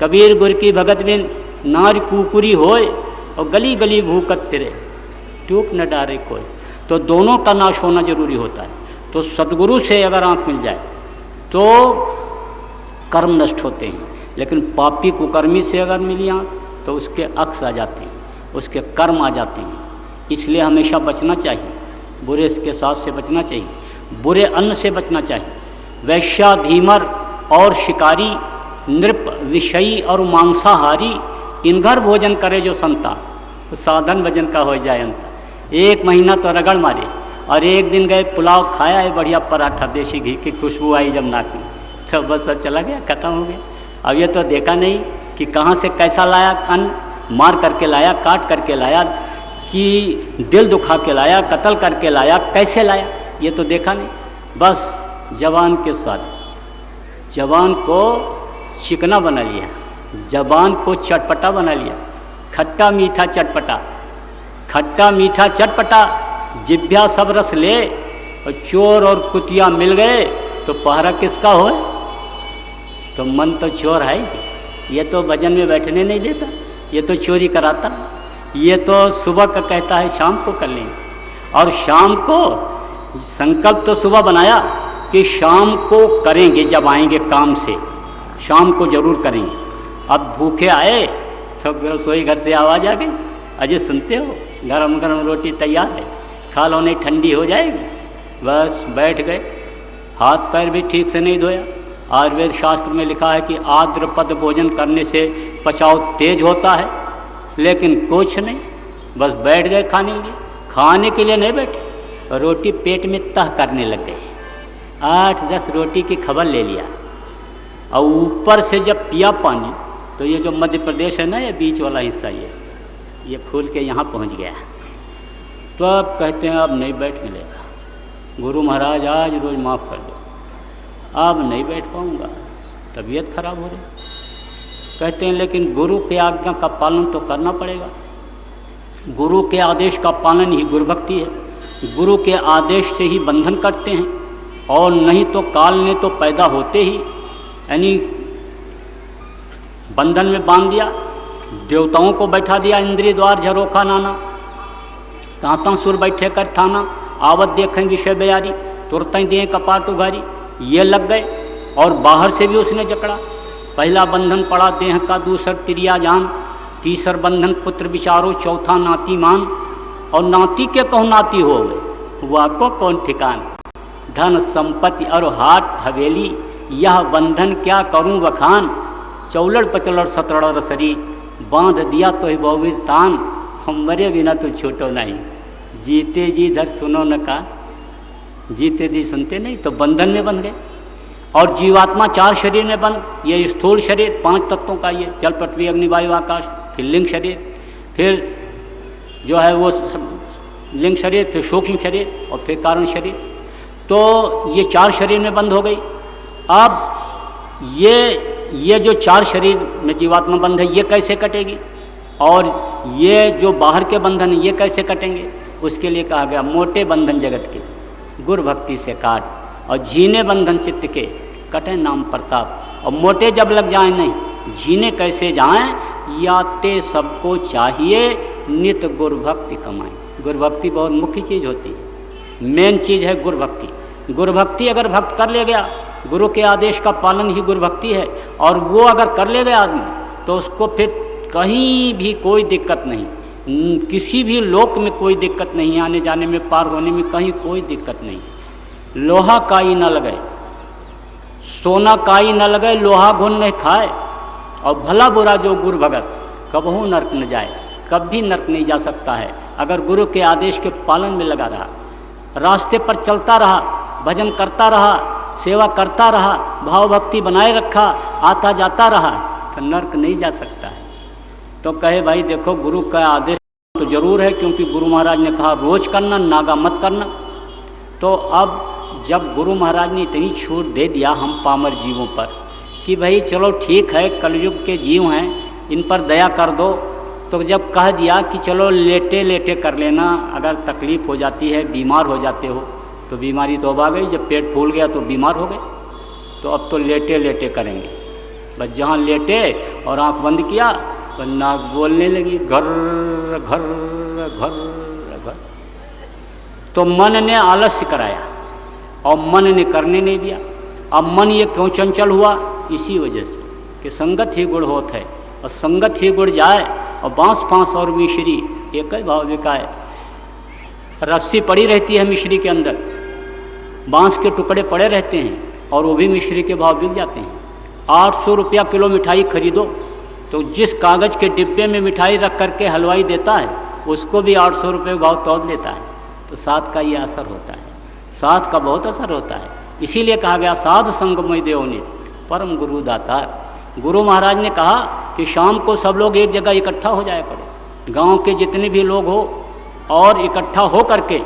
कबीर गुर की भगत बिन नार कुकुरी होए और गली गली भूकत तिरे, टूक न डारे कोई। तो दोनों का नाश होना जरूरी होता है। तो सदगुरु से अगर आँख मिल जाए तो कर्म नष्ट होते हैं, लेकिन पापी कुकर्मी से अगर मिली आँख तो उसके अक्स आ जाते हैं, उसके कर्म आ जाते हैं। इसलिए हमेशा बचना चाहिए, बुरे के साथ से बचना चाहिए, बुरे अन्न से बचना चाहिए। वैश्या, धीमर और शिकारी, नृप, विषयी और मांसाहारी, इन घर भोजन करे जो संता, तो साधन भजन का हो जाए अंत। 1 महीना तो रगड़ मारे, और एक दिन गए पुलाव खाया है बढ़िया पराठा, देसी घी की खुशबू आई जब नाक में, तो बस सब चला गया, खत्म हो गया। अब ये तो देखा नहीं कि कहाँ से कैसा लाया अन्न, मार करके लाया, काट करके लाया, कि दिल दुखा के लाया, कत्ल करके लाया, कैसे लाया, ये तो देखा नहीं। बस जवान के स्वाद, जवान को चिकना बना लिया, जवान को चटपटा बना लिया, खट्टा मीठा चटपटा, खट्टा मीठा चटपटा, जिभ्या सब रस ले, और चोर और कुतिया मिल गए तो पहरा किसका हो? तो मन तो चोर है ही, ये तो भजन में बैठने नहीं देता, ये तो चोरी कराता, ये तो सुबह का कहता है शाम को कर लेंगे, और शाम को संकल्प तो सुबह बनाया कि शाम को करेंगे, जब आएंगे काम से शाम को जरूर करेंगे। अब भूखे आए तो रसोई घर से आवाज़ आ गई, अजय सुनते हो गरम गरम रोटी तैयार है, खा लो नहीं ठंडी हो जाएगी। बस बैठ गए, हाथ पैर भी ठीक से नहीं धोया। आयुर्वेद शास्त्र में लिखा है कि आर्द्र पद भोजन करने से पचाव तेज होता है, लेकिन कुछ नहीं, बस बैठ गए खाने के लिए। खाने के लिए नहीं बैठे, रोटी पेट में तह करने लग गए। 8-10 रोटी की खबर ले लिया, और ऊपर से जब पिया पानी, तो ये जो मध्य प्रदेश है ना, ये बीच वाला हिस्सा, ये फूल के यहाँ पहुँच गया। तो अब कहते हैं अब नहीं बैठ मिलेगा, गुरु महाराज आज रोज़ माफ़ कर दो, अब नहीं बैठ पाऊँगा, तबीयत खराब हो रही। कहते हैं लेकिन गुरु के आज्ञा का पालन तो करना पड़ेगा, गुरु के आदेश का पालन ही गुरु भक्ति है। गुरु के आदेश से ही बंधन करते हैं, और नहीं तो काल ने तो पैदा होते ही यानी बंधन में बांध दिया, देवताओं को बैठा दिया, इंद्रिय द्वार झरोखा नाना, तांता सुर बैठे कर थाना, आवत देखें विषय बयारी, तुरत ही दिए कपाट उघारी, ये लग गए। और बाहर से भी उसने जकड़ा, पहला बंधन पड़ा देह का, दूसर तिरिया जान, तीसर बंधन पुत्र विचारो, चौथा नाती मान, और नाती के कहूँ नाती हो गए, वाको कौन ठिकान, धन संपत्ति और हाट हवेली, यह बंधन क्या करूं बखान, चौलड़ पचलड़ सतड़ रसरी, बांध दिया तो ही बहुविध तान, हम मरे बिना तो छूटो नहीं, जीते जी धर सुनो न का, जीते जी सुनते नहीं, तो बंधन में बंध गए। और जीवात्मा 4 शरीर में बंद, ये स्थूल शरीर 5 तत्वों का, ये जल पृथ्वी अग्नि वायु आकाश, फिर लिंग शरीर, फिर जो है वो लिंग शरीर, फिर सूक्ष्म शरीर, और फिर कारण शरीर, तो ये 4 शरीर में बंद हो गई। अब ये जो 4 शरीर में जीवात्मा बंद है, ये कैसे कटेगी, और ये जो बाहर के बंधन है ये कैसे कटेंगे? उसके लिए कहा गया मोटे बंधन जगत के गुरु भक्ति से काट, और झीने बंधन चित्त के कटे नाम प्रताप। और मोटे जब लग जाए नहीं, झीने कैसे जाएं, याते सबको चाहिए नित गुरु भक्ति कमाएं। गुरु भक्ति बहुत मुख्य चीज़ होती है, मेन चीज़ है गुरु भक्ति। गुरु भक्ति अगर भक्त कर ले गया, गुरु के आदेश का पालन ही गुरु भक्ति है, और वो अगर कर ले गया आदमी, तो उसको फिर कहीं भी कोई दिक्कत नहीं, किसी भी लोक में कोई दिक्कत नहीं, आने जाने में, पार होने में कहीं कोई दिक्कत नहीं। लोहा काई न लगे, सोना काई न लगे, लोहा घुन नहीं खाए, और भला बुरा जो गुरु भगत कबहू नर्क न जाए, कभी नर्क नहीं जा सकता है अगर गुरु के आदेश के पालन में लगा रहा, रास्ते पर चलता रहा, भजन करता रहा, सेवा करता रहा, भाव भक्ति बनाए रखा, आता जाता रहा, तो नर्क नहीं जा सकता है। तो कहे भाई देखो गुरु का आदेश तो जरूर है, क्योंकि गुरु महाराज ने कहा रोज करना, नागा मत करना। तो अब जब गुरु महाराज ने इतनी छूट दे दिया हम पामर जीवों पर कि भाई चलो ठीक है, कलयुग के जीव हैं, इन पर दया कर दो, तो जब कह दिया कि चलो लेटे लेटे कर लेना, अगर तकलीफ़ हो जाती है, बीमार हो जाते हो, तो बीमारी तो अब आ गई, जब पेट फूल गया तो बीमार हो गए, तो अब तो लेटे लेटे करेंगे। बस जहाँ लेटे और आँख बंद किया तो नाक बोलने लगी घर घर घर घर। तो मन ने आलस्य कराया और मन ने करने नहीं दिया। अब मन ये क्यों चंचल हुआ? इसी वजह से कि संगत ही गुण होत है, और संगत ही गुड़ जाए और बांस फांस और मिश्री एक ही भाव बिकाए। रस्सी पड़ी रहती है मिश्री के अंदर, बांस के टुकड़े पड़े रहते हैं और वो भी मिश्री के भाव बिक जाते हैं। 800 रुपया किलो मिठाई खरीदो तो जिस कागज़ के डिब्बे में मिठाई रख करके हलवाई देता है उसको भी 800 रुपये भाव तोल देता है। तो साथ का ये असर होता है, साथ का बहुत असर होता है। इसीलिए कहा गया साध संगमय देवनी परम गुरु दातार। गुरु महाराज ने कहा कि शाम को सब लोग एक जगह इकट्ठा हो जाया करो, गांव के जितने भी लोग हो और इकट्ठा हो करके,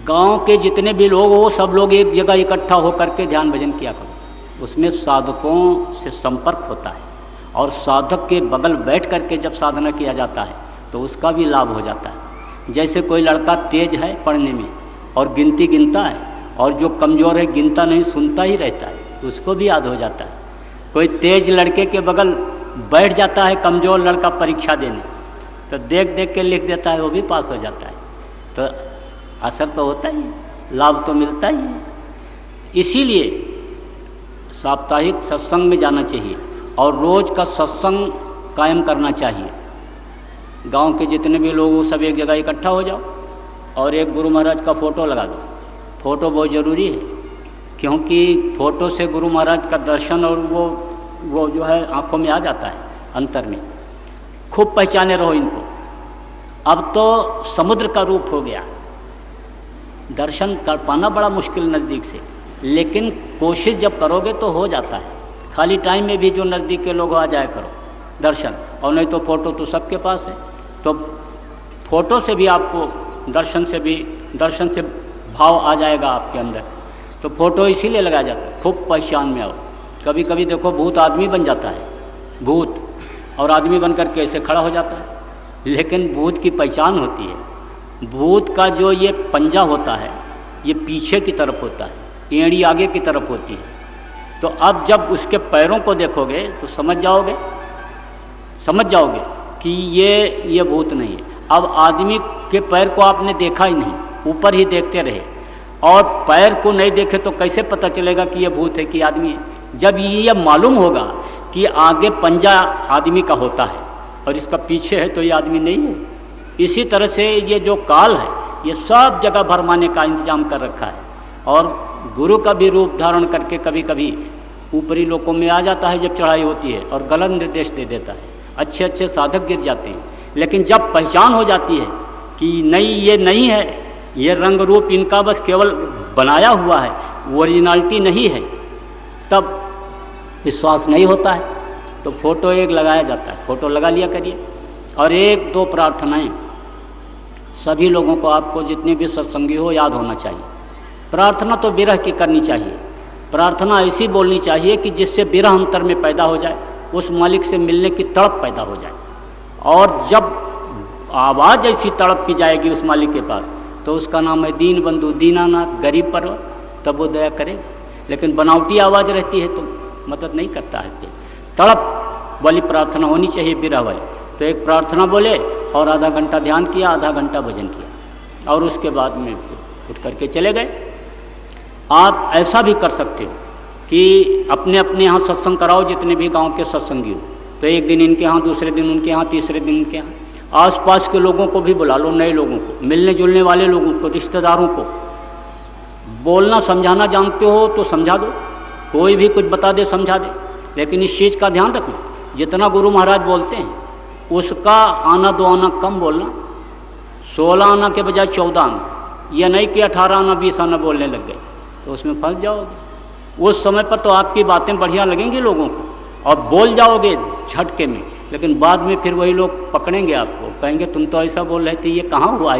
गांव के जितने भी लोग हो सब लोग एक जगह इकट्ठा हो करके ध्यान भजन किया करो। उसमें साधकों से संपर्क होता है और साधक के बगल बैठ करके जब साधना किया जाता है तो उसका भी लाभ हो जाता है। जैसे कोई लड़का तेज है पढ़ने में और गिनती गिनता है और जो कमज़ोर है गिनता नहीं सुनता ही रहता है, उसको भी याद हो जाता है। कोई तेज लड़के के बगल बैठ जाता है कमज़ोर लड़का परीक्षा देने, तो देख देख के लिख देता है, वो भी पास हो जाता है। तो असर तो होता ही है, लाभ तो मिलता ही है। इसीलिए साप्ताहिक सत्संग में जाना चाहिए और रोज़ का सत्संग कायम करना चाहिए। गांव के जितने भी लोग हो सब एक जगह इकट्ठा हो जाओ और एक गुरु महाराज का फ़ोटो लगा दो। फ़ोटो बहुत ज़रूरी है क्योंकि फ़ोटो से गुरु महाराज का दर्शन और वो जो है आँखों में आ जाता है, अंतर में। खूब पहचाने रहो इनको। अब तो समुद्र का रूप हो गया, दर्शन कर पाना बड़ा मुश्किल नज़दीक से, लेकिन कोशिश जब करोगे तो हो जाता है। खाली टाइम में भी जो नज़दीक के लोग आ जाया करो दर्शन, और नहीं तो फ़ोटो तो सबके पास है। तो फ़ोटो से भी आपको दर्शन से भाव आ जाएगा आपके अंदर। तो फ़ोटो इसीलिए लगाया जाता है खूब पहचान में आओ। कभी कभी देखो भूत आदमी बन जाता है, भूत और आदमी बन कर के ऐसे खड़ा हो जाता है, लेकिन भूत की पहचान होती है। भूत का जो ये पंजा होता है ये पीछे की तरफ होता है, एड़ी आगे की तरफ होती है। तो अब जब उसके पैरों को देखोगे तो समझ जाओगे कि ये भूत नहीं है। अब आदमी के पैर को आपने देखा ही नहीं, ऊपर ही देखते रहे और पैर को नहीं देखे तो कैसे पता चलेगा कि ये भूत है कि आदमी है। जब ये मालूम होगा कि आगे पंजा आदमी का होता है और इसका पीछे है तो ये आदमी नहीं है। इसी तरह से ये जो काल है ये सब जगह भरमाने का इंतजाम कर रखा है और गुरु का भी रूप धारण करके कभी कभी ऊपरी लोकों में आ जाता है जब चढ़ाई होती है और गलत निर्देश दे देता है। अच्छे अच्छे साधक गिर जाते हैं, लेकिन जब पहचान हो जाती है कि नहीं ये नहीं है, ये रंग रूप इनका बस केवल बनाया हुआ है, ओरिजिनलिटी नहीं है, तब विश्वास नहीं होता है। तो फ़ोटो एक लगाया जाता है, फ़ोटो लगा लिया करिए और 1-2 प्रार्थनाएं सभी लोगों को, आपको जितने भी सत्संगी हो याद होना चाहिए। प्रार्थना तो विरह की करनी चाहिए, प्रार्थना ऐसी बोलनी चाहिए कि जिससे विरह अंतर में पैदा हो जाए, उस मालिक से मिलने की तड़प पैदा हो जाए। और जब आवाज़ ऐसी तड़प की जाएगी उस मालिक के पास तो उसका नाम है दीन बंधु दीनानाथ, गरीब पर, तब वो दया करेगा। लेकिन बनावटी आवाज़ रहती है तो मदद नहीं करता है। तड़प वाली प्रार्थना होनी चाहिए, विरह वाली। तो एक प्रार्थना बोले और आधा घंटा ध्यान किया, आधा घंटा भजन किया और उसके बाद में उठ करके चले गए। आप ऐसा भी कर सकते हो कि अपने अपने यहाँ सत्संग कराओ, जितने भी गांव के सत्संगी हो, तो एक दिन इनके यहाँ, दूसरे दिन उनके यहाँ, तीसरे दिन उनके यहाँ। आसपास के लोगों को भी बुला लो, नए लोगों को, मिलने जुलने वाले लोगों को, रिश्तेदारों को। बोलना समझाना जानते हो तो समझा दो, कोई भी कुछ बता दे समझा दे, लेकिन इस चीज़ का ध्यान रखना जितना गुरु महाराज बोलते हैं उसका आना 2 आना कम बोलना। 16 आना के बजाय 14 आना, यह नहीं कि 18 आना 20 आना बोलने लग गए तो उसमें फंस जाओगे। उस समय पर तो आपकी बातें बढ़िया लगेंगी लोगों को और बोल जाओगे झटके में, लेकिन बाद में फिर वही लोग पकड़ेंगे आपको, कहेंगे तुम तो ऐसा बोल रहे थे, ये कहाँ हुआ,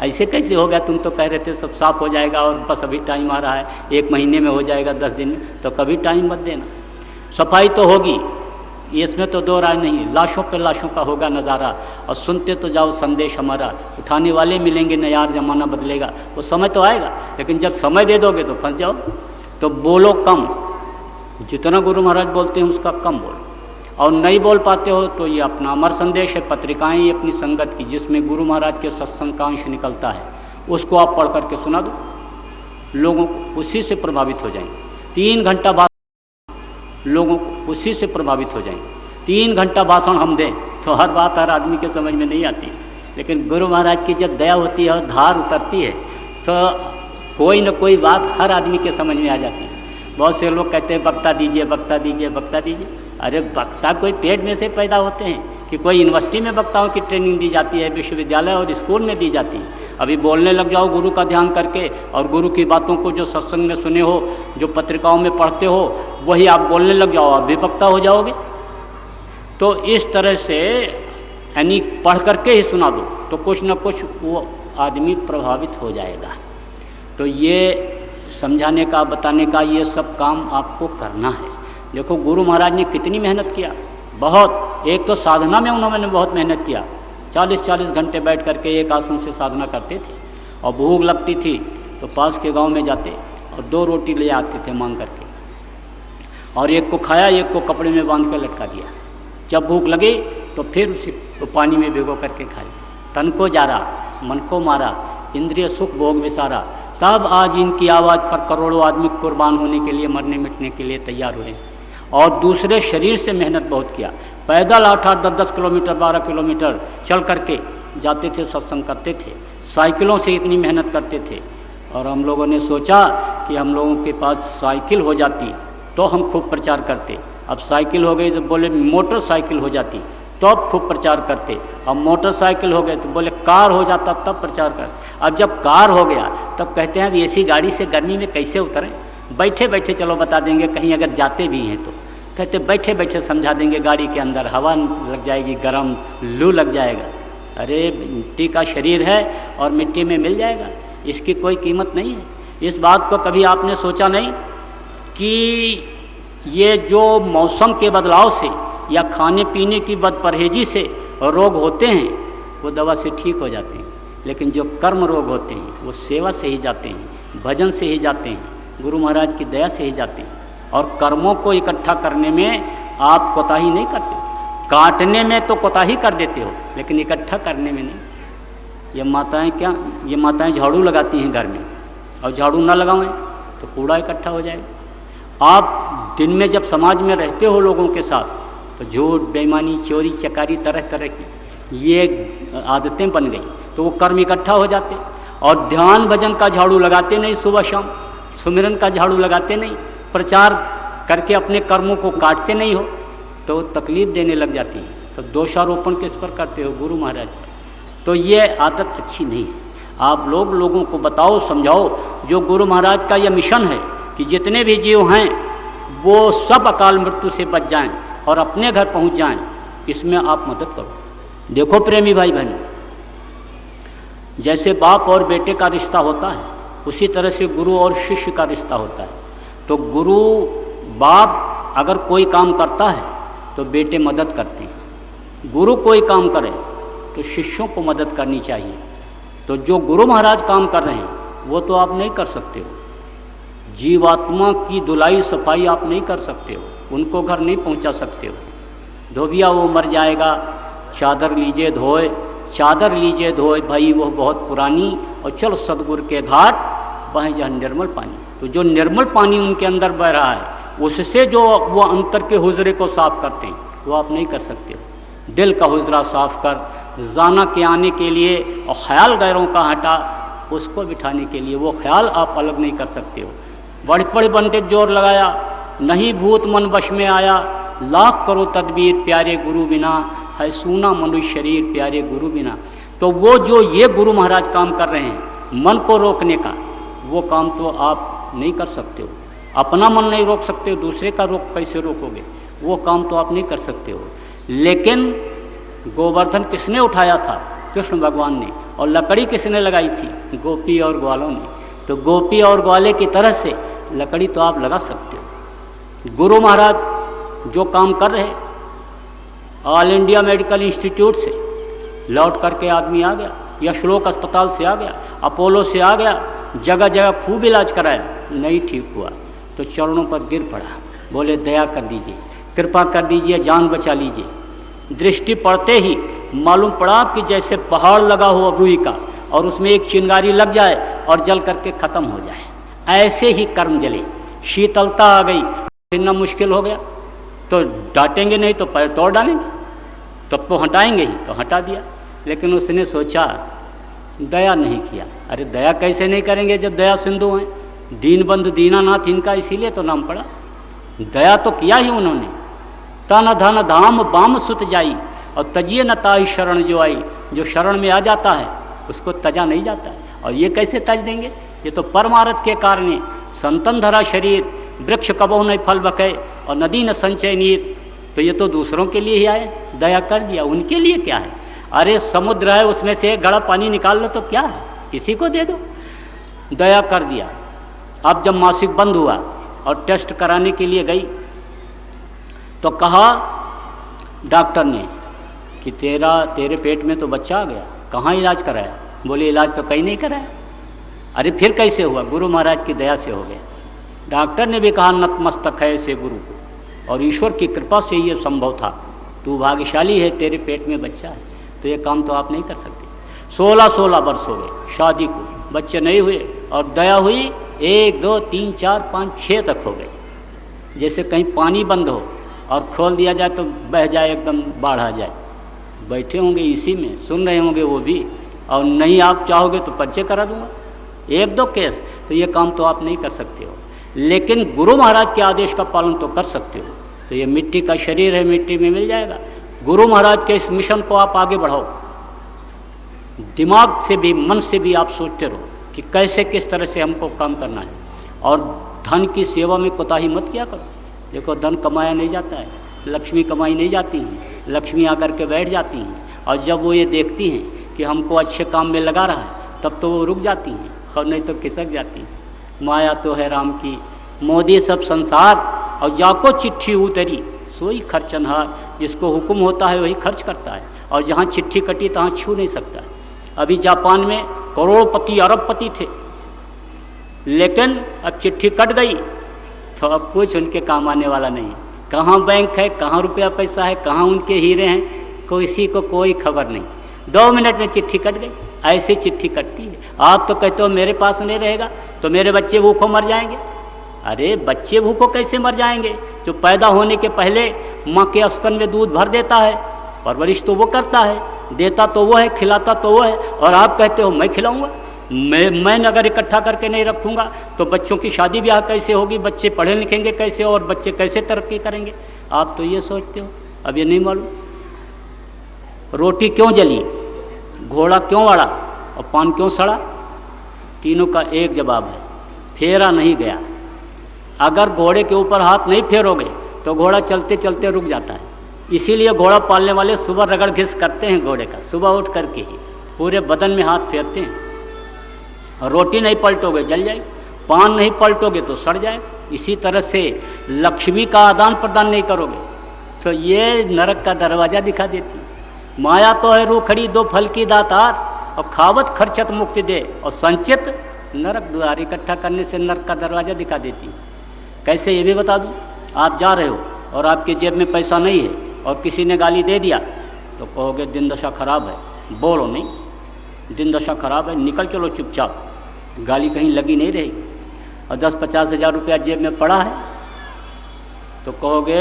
ऐसे कैसे हो गया, तुम तो कह रहे थे सब साफ हो जाएगा और बस अभी टाइम आ रहा है, 1 महीने में हो जाएगा, 10 दिन में। तो कभी टाइम मत देना, सफाई तो होगी, इसमें तो 2 राय नहीं है। लाशों पे लाशों का होगा नज़ारा और सुनते तो जाओ संदेश हमारा। उठाने वाले मिलेंगे न यार, ज़माना बदलेगा, वो समय तो आएगा, लेकिन जब समय दे दोगे तो फंस जाओ। तो बोलो कम, जितना गुरु महाराज बोलते हैं उसका कम बोलो, और नहीं बोल पाते हो तो ये अपना अमर संदेश है, पत्रिकाएं ये अपनी संगत की, जिसमें गुरु महाराज के सत्संग का अंश निकलता है, उसको आप पढ़ करके सुना दो, लोगों को उसी से प्रभावित हो जाएंगे। 3 घंटा बाद लोगों को उसी से प्रभावित हो जाएंगे। 3 घंटा भाषण हम दें तो हर बात हर आदमी के समझ में नहीं आती, लेकिन गुरु महाराज की जब दया होती है और धार उतरती है तो कोई न कोई बात हर आदमी के समझ में आ जाती है। बहुत से लोग कहते हैं वक्ता दीजिए वक्ता दीजिए वक्ता दीजिए। अरे वक्ता कोई पेट में से पैदा होते हैं कि कोई यूनिवर्सिटी में वक्ताओं की ट्रेनिंग दी जाती है, विश्वविद्यालय और स्कूल में दी जाती है। अभी बोलने लग जाओ गुरु का ध्यान करके और गुरु की बातों को जो सत्संग में सुने हो, जो पत्रिकाओं में पढ़ते हो, वही आप बोलने लग जाओ, आप भी वक्ता हो जाओगे। तो इस तरह से यानी पढ़ करके ही सुना दो तो कुछ न कुछ वो आदमी प्रभावित हो जाएगा। तो ये समझाने का, बताने का, ये सब काम आपको करना है। देखो गुरु महाराज ने कितनी मेहनत किया, बहुत। एक तो साधना में उन्होंने बहुत मेहनत किया, 40-40 घंटे बैठ करके एक आसन से साधना करते थे। और भूख लगती थी तो पास के गांव में जाते और 2 रोटी ले आते थे मांग करके, और एक को खाया, एक को कपड़े में बांध कर लटका दिया। जब भूख लगी तो फिर उसी तो पानी में भिगो करके खाई। तन को जारा, मन को मारा, इंद्रिय सुख भोग विसारा, तब आज इनकी आवाज़ पर करोड़ों आदमी कुर्बान होने के लिए, मरने मिटने के लिए तैयार हुए। और दूसरे शरीर से मेहनत बहुत किया, पैदल 8-8, 10-10 किलोमीटर, 12 किलोमीटर चल करके जाते थे, सत्संग करते थे। साइकिलों से इतनी मेहनत करते थे। और हम लोगों ने सोचा कि हम लोगों के पास साइकिल हो जाती तो हम खूब प्रचार करते। अब साइकिल हो गई तो बोले मोटरसाइकिल हो जाती तो अब खूब प्रचार करते। अब मोटरसाइकिल हो गए तो बोले कार हो जाता तब प्रचार करते। अब जब कार हो गया तब कहते हैं अब ऐसी गाड़ी से गर्मी में कैसे उतरें, बैठे बैठे चलो बता देंगे, कहीं अगर जाते भी हैं तो कहते बैठे बैठे समझा देंगे, गाड़ी के अंदर हवा लग जाएगी, गर्म लू लग जाएगा। अरे मिट्टी का शरीर है और मिट्टी में मिल जाएगा, इसकी कोई कीमत नहीं है। इस बात को कभी आपने सोचा नहीं कि ये जो मौसम के बदलाव से या खाने पीने की बदपरहेजी से रोग होते हैं वो दवा से ठीक हो जाते हैं, लेकिन जो कर्म रोग होते हैं वो सेवा से ही जाते हैं, भजन से ही जाते हैं, गुरु महाराज की दया से ही जाते हैं। और कर्मों को इकट्ठा करने में आप कोताही नहीं करते, काटने में तो कोताही कर देते हो, लेकिन इकट्ठा करने में नहीं। ये माताएं क्या, ये माताएं झाड़ू लगाती हैं घर में, और झाड़ू ना लगाएं तो कूड़ा इकट्ठा हो जाएगा। आप दिन में जब समाज में रहते हो लोगों के साथ तो झूठ, बेईमानी, चोरी चकारी, तरह तरह की ये आदतें बन गई तो वो कर्म इकट्ठा हो जाते। और ध्यान भजन का झाड़ू लगाते नहीं, सुबह शाम सुमिरन का झाड़ू लगाते नहीं, प्रचार करके अपने कर्मों को काटते नहीं हो तो तकलीफ देने लग जाती है। तो दोषारोपण किस पर करते हो? गुरु महाराज पर। तो ये आदत अच्छी नहीं है। आप लोग लोगों को बताओ, समझाओ। जो गुरु महाराज का यह मिशन है कि जितने भी जीव हैं वो सब अकाल मृत्यु से बच जाएं और अपने घर पहुंच जाएं, इसमें आप मदद करो। देखो प्रेमी भाई बहन, जैसे बाप और बेटे का रिश्ता होता है उसी तरह से गुरु और शिष्य का रिश्ता होता है। तो गुरु बाप अगर कोई काम करता है तो बेटे मदद करते हैं, गुरु कोई काम करे तो शिष्यों को मदद करनी चाहिए। तो जो गुरु महाराज काम कर रहे हैं वो तो आप नहीं कर सकते हो। जीवात्मा की धुलाई सफाई आप नहीं कर सकते हो, उनको घर नहीं पहुंचा सकते हो। धोबिया वो मर जाएगा, चादर लीजिए धोए, चादर लीजिए धोए भाई वो बहुत पुरानी, और चलो सतगुरु के घाट वहीं जहाँ निर्मल पानी। तो जो निर्मल पानी उनके अंदर बह रहा है उससे जो वो अंतर के हुजरे को साफ करते हैं वो आप नहीं कर सकते हो। दिल का हुजरा साफ कर, जाना के आने के लिए और ख्याल गैरों का हटा उसको बिठाने के लिए वो ख्याल आप अलग नहीं कर सकते हो। बड़े बड़े पंडित जोर लगाया, नहीं भूत मन वश में आया, लाख करो तदबीर प्यारे गुरु बिना, है सूना मनुष्य शरीर प्यारे गुरु बिना। तो वो जो ये गुरु महाराज काम कर रहे हैं मन को रोकने का, वो काम तो आप नहीं कर सकते हो। अपना मन नहीं रोक सकते हो, दूसरे का रोक कैसे रोकोगे? वो काम तो आप नहीं कर सकते हो। लेकिन गोवर्धन किसने उठाया था? कृष्ण भगवान ने। और लकड़ी किसने लगाई थी? गोपी और ग्वालों ने। तो गोपी और ग्वाले की तरह से लकड़ी तो आप लगा सकते हो। गुरु महाराज जो काम कर रहे, ऑल इंडिया मेडिकल इंस्टीट्यूट से लौट करके आदमी आ गया, यशलोक अस्पताल से आ गया, अपोलो से आ गया, जगह जगह खूब इलाज कराया, नहीं ठीक हुआ तो चरणों पर गिर पड़ा, बोले दया कर दीजिए, कृपा कर दीजिए, जान बचा लीजिए। दृष्टि पड़ते ही मालूम पड़ा कि जैसे पहाड़ लगा हो रुई का और उसमें एक चिंगारी लग जाए और जल करके खत्म हो जाए, ऐसे ही कर्म जले। शीतलता आ गई, फिरना मुश्किल हो गया। तो डांटेंगे नहीं तो पैर तोड़ डालेंगे, तब तो हटाएंगे ही, तो हटा दिया। लेकिन उसने सोचा, दया नहीं किया। अरे दया कैसे नहीं करेंगे जब दया सिंधु हैं, दीनबंधु दीनानाथ इनका इसीलिए तो नाम पड़ा। दया तो किया ही उन्होंने। तन धन धाम बाम सुत जाई और तजिए न ताई शरण जो आई। जो शरण में आ जाता है उसको तजा नहीं जाता है। और ये कैसे तज देंगे? ये तो परमार्थ के कारण। संतन धरा शरीर वृक्ष कबो नहीं फल बके और नदी न संचय नीत। तो ये तो दूसरों के लिए ही आए, दया कर दिया। उनके लिए क्या है? अरे समुद्र है, उसमें से गड़ा पानी निकाल लो तो क्या है, किसी को दे दो। दया कर दिया। अब जब मासिक बंद हुआ और टेस्ट कराने के लिए गई तो कहा डॉक्टर ने कि तेरे पेट में तो बच्चा आ गया, कहाँ इलाज कराया? बोले इलाज तो कहीं नहीं कराया। अरे फिर कैसे हुआ? गुरु महाराज की दया से हो गया। डॉक्टर ने भी कहा नतमस्तक है ऐसे गुरु को, और ईश्वर की कृपा से ये संभव था। तू भाग्यशाली है, तेरे पेट में बच्चा है, तो ये काम तो आप नहीं कर सकते। 16 वर्ष हो गए शादी को, बच्चे नहीं हुए, और दया हुई 1 2 3 4 5 6 तक हो गए। जैसे कहीं पानी बंद हो और खोल दिया जाए तो बह जाए, एकदम बाढ़ आ जाए। बैठे होंगे इसी में, सुन रहे होंगे वो भी, और नहीं आप चाहोगे तो पर्चे करा दूंगा 1 2 केस। तो ये काम तो आप नहीं कर सकते हो, लेकिन गुरु महाराज के आदेश का पालन तो कर सकते हो। तो ये मिट्टी का शरीर है, मिट्टी में मिल जाएगा। गुरु महाराज के इस मिशन को आप आगे बढ़ाओ। दिमाग से भी मन से भी आप सोचते रहो कि कैसे किस तरह से हमको काम करना है। और धन की सेवा में कोताही मत किया करो। देखो धन कमाया नहीं जाता है, लक्ष्मी कमाई नहीं जाती हैं, लक्ष्मी आकर के बैठ जाती हैं। और जब वो ये देखती हैं कि हमको अच्छे काम में लगा रहा है तब तो वो रुक जाती हैं, और नहीं तो खिसक जाती हैं। माया तो है राम की मोदी सब संसार, और जाको चिट्ठी उतरी सोई खर्चनहार। जिसको हुक्म होता है वही खर्च करता है, और जहाँ चिट्ठी कटी तहाँ छू नहीं सकता। अभी जापान में करोड़पति अरबपति थे, लेकिन अब चिट्ठी कट गई तो अब कुछ उनके काम आने वाला नहीं है। कहाँ बैंक है, कहाँ रुपया पैसा है, कहाँ उनके हीरे हैं, किसी को कोई खबर नहीं। 2 मिनट में चिट्ठी कट गई। ऐसी चिट्ठी कटती है। आप तो कहते हो मेरे पास नहीं रहेगा तो मेरे बच्चे भूखों मर जाएंगे। अरे बच्चे भूखों कैसे मर जाएंगे? जो पैदा होने के पहले माँ के स्तन में दूध भर देता है, परवरिश तो वो करता है, देता तो वो है, खिलाता तो वो है, और आप कहते हो मैं खिलाऊंगा। मैं अगर इकट्ठा करके नहीं रखूंगा तो बच्चों की शादी ब्याह कैसे होगी, बच्चे पढ़े लिखेंगे कैसे, और बच्चे कैसे तरक्की करेंगे? आप तो ये सोचते हो। अब ये नहीं मालूम रोटी क्यों जली, घोड़ा क्यों अड़ा और पान क्यों सड़ा? तीनों का एक जवाब है, फेरा नहीं गया। अगर घोड़े के ऊपर हाथ नहीं फेरोगे तो घोड़ा चलते चलते रुक जाता है। इसीलिए घोड़ा पालने वाले सुबह रगड़ घिस करते हैं घोड़े का, सुबह उठ करके ही पूरे बदन में हाथ फेरते हैं। रोटी नहीं पलटोगे जल जाएगी, पान नहीं पलटोगे तो सड़ जाएगा। इसी तरह से लक्ष्मी का आदान प्रदान नहीं करोगे तो ये नरक का दरवाज़ा दिखा देती है। माया तो है रूखड़ी 2 फल की दातार, और खावत खर्चत मुक्ति दे, और संचित नरक द्वार। इकट्ठा करने से नरक का दरवाज़ा दिखा देती है। कैसे ये भी बता दूँ। आप जा रहे हो और आपकी जेब में पैसा नहीं है और किसी ने गाली दे दिया तो कहोगे दिन दशा खराब है। बोलो नहीं, दिन दशा खराब है, निकल चलो चुपचाप, गाली कहीं लगी नहीं रहेगी। और 10-50 हज़ार रुपया जेब में पड़ा है तो कहोगे,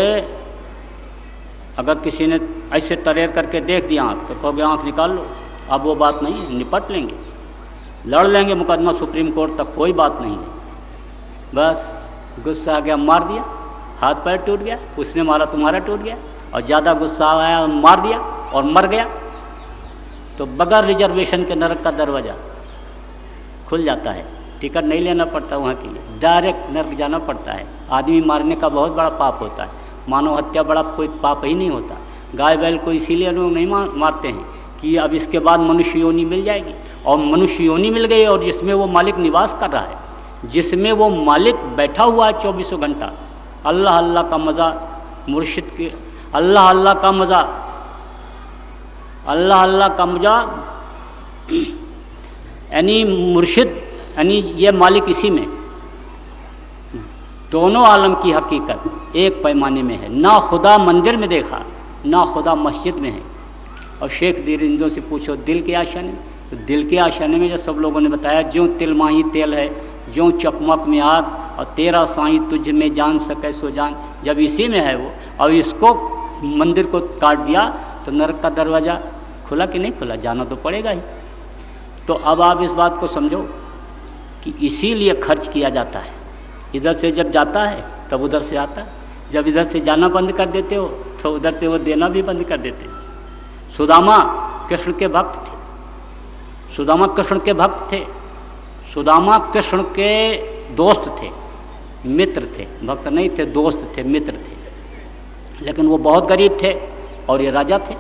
अगर किसी ने ऐसे तरेर करके देख दिया आँख तो कहोगे आँख निकाल लो। अब वो बात नहीं है, निपट लेंगे, लड़ लेंगे मुकदमा सुप्रीम कोर्ट तक, कोई बात नहीं है। बस गुस्सा आ गया, मार दिया, हाथ पैर टूट गया, उसने मारा तुम्हारा टूट गया, और ज़्यादा गुस्सा आया मार दिया और मर गया तो बगैर रिजर्वेशन के नरक का दरवाज़ा खुल जाता है। टिकट नहीं लेना पड़ता वहाँ के लिए, डायरेक्ट नरक जाना पड़ता है। आदमी मारने का बहुत बड़ा पाप होता है, मानव हत्या बड़ा कोई पाप ही नहीं होता। गाय बैल को इसीलिए लोग नहीं मारते हैं कि अब इसके बाद मनुष्य योनि मिल जाएगी, और मनुष्य योनि मिल गई और जिसमें वो मालिक निवास कर रहा है, जिसमें वो मालिक बैठा हुआ है 24 घंटा। अल्लाह अल्लाह का मज़ा, मुर्शिद के अल्लाह अल्लाह का मज़ा, अल्लाह अल्लाह का मज़ा, यानी मुर्शिद यानी ये मालिक इसी में। दोनों आलम की हकीकत एक पैमाने में है। ना खुदा मंदिर में देखा, ना खुदा मस्जिद में है। और शेख दीरिंदों से पूछो दिल के आशाने, तो दिल के आशाने में जो सब लोगों ने बताया, ज्यों तिल माही तेल है, ज्यों चकमक में आग, और तेरा साईं तुझ में जान सके सो जान। जब इसी में है वो, और इसको मंदिर को काट दिया तो नरक का दरवाज़ा खुला कि नहीं खुला, जाना तो पड़ेगा ही। तो अब आप इस बात को समझो कि इसीलिए खर्च किया जाता है। इधर से जब जाता है तब उधर से आता है, जब इधर से जाना बंद कर देते हो तो उधर से वो देना भी बंद कर देते हो। सुदामा कृष्ण के भक्त थे, सुदामा कृष्ण के भक्त थे, सुदामा कृष्ण के दोस्त थे, मित्र थे, भक्त नहीं थे, दोस्त थे, मित्र थे। लेकिन वो बहुत गरीब थे और ये राजा थे।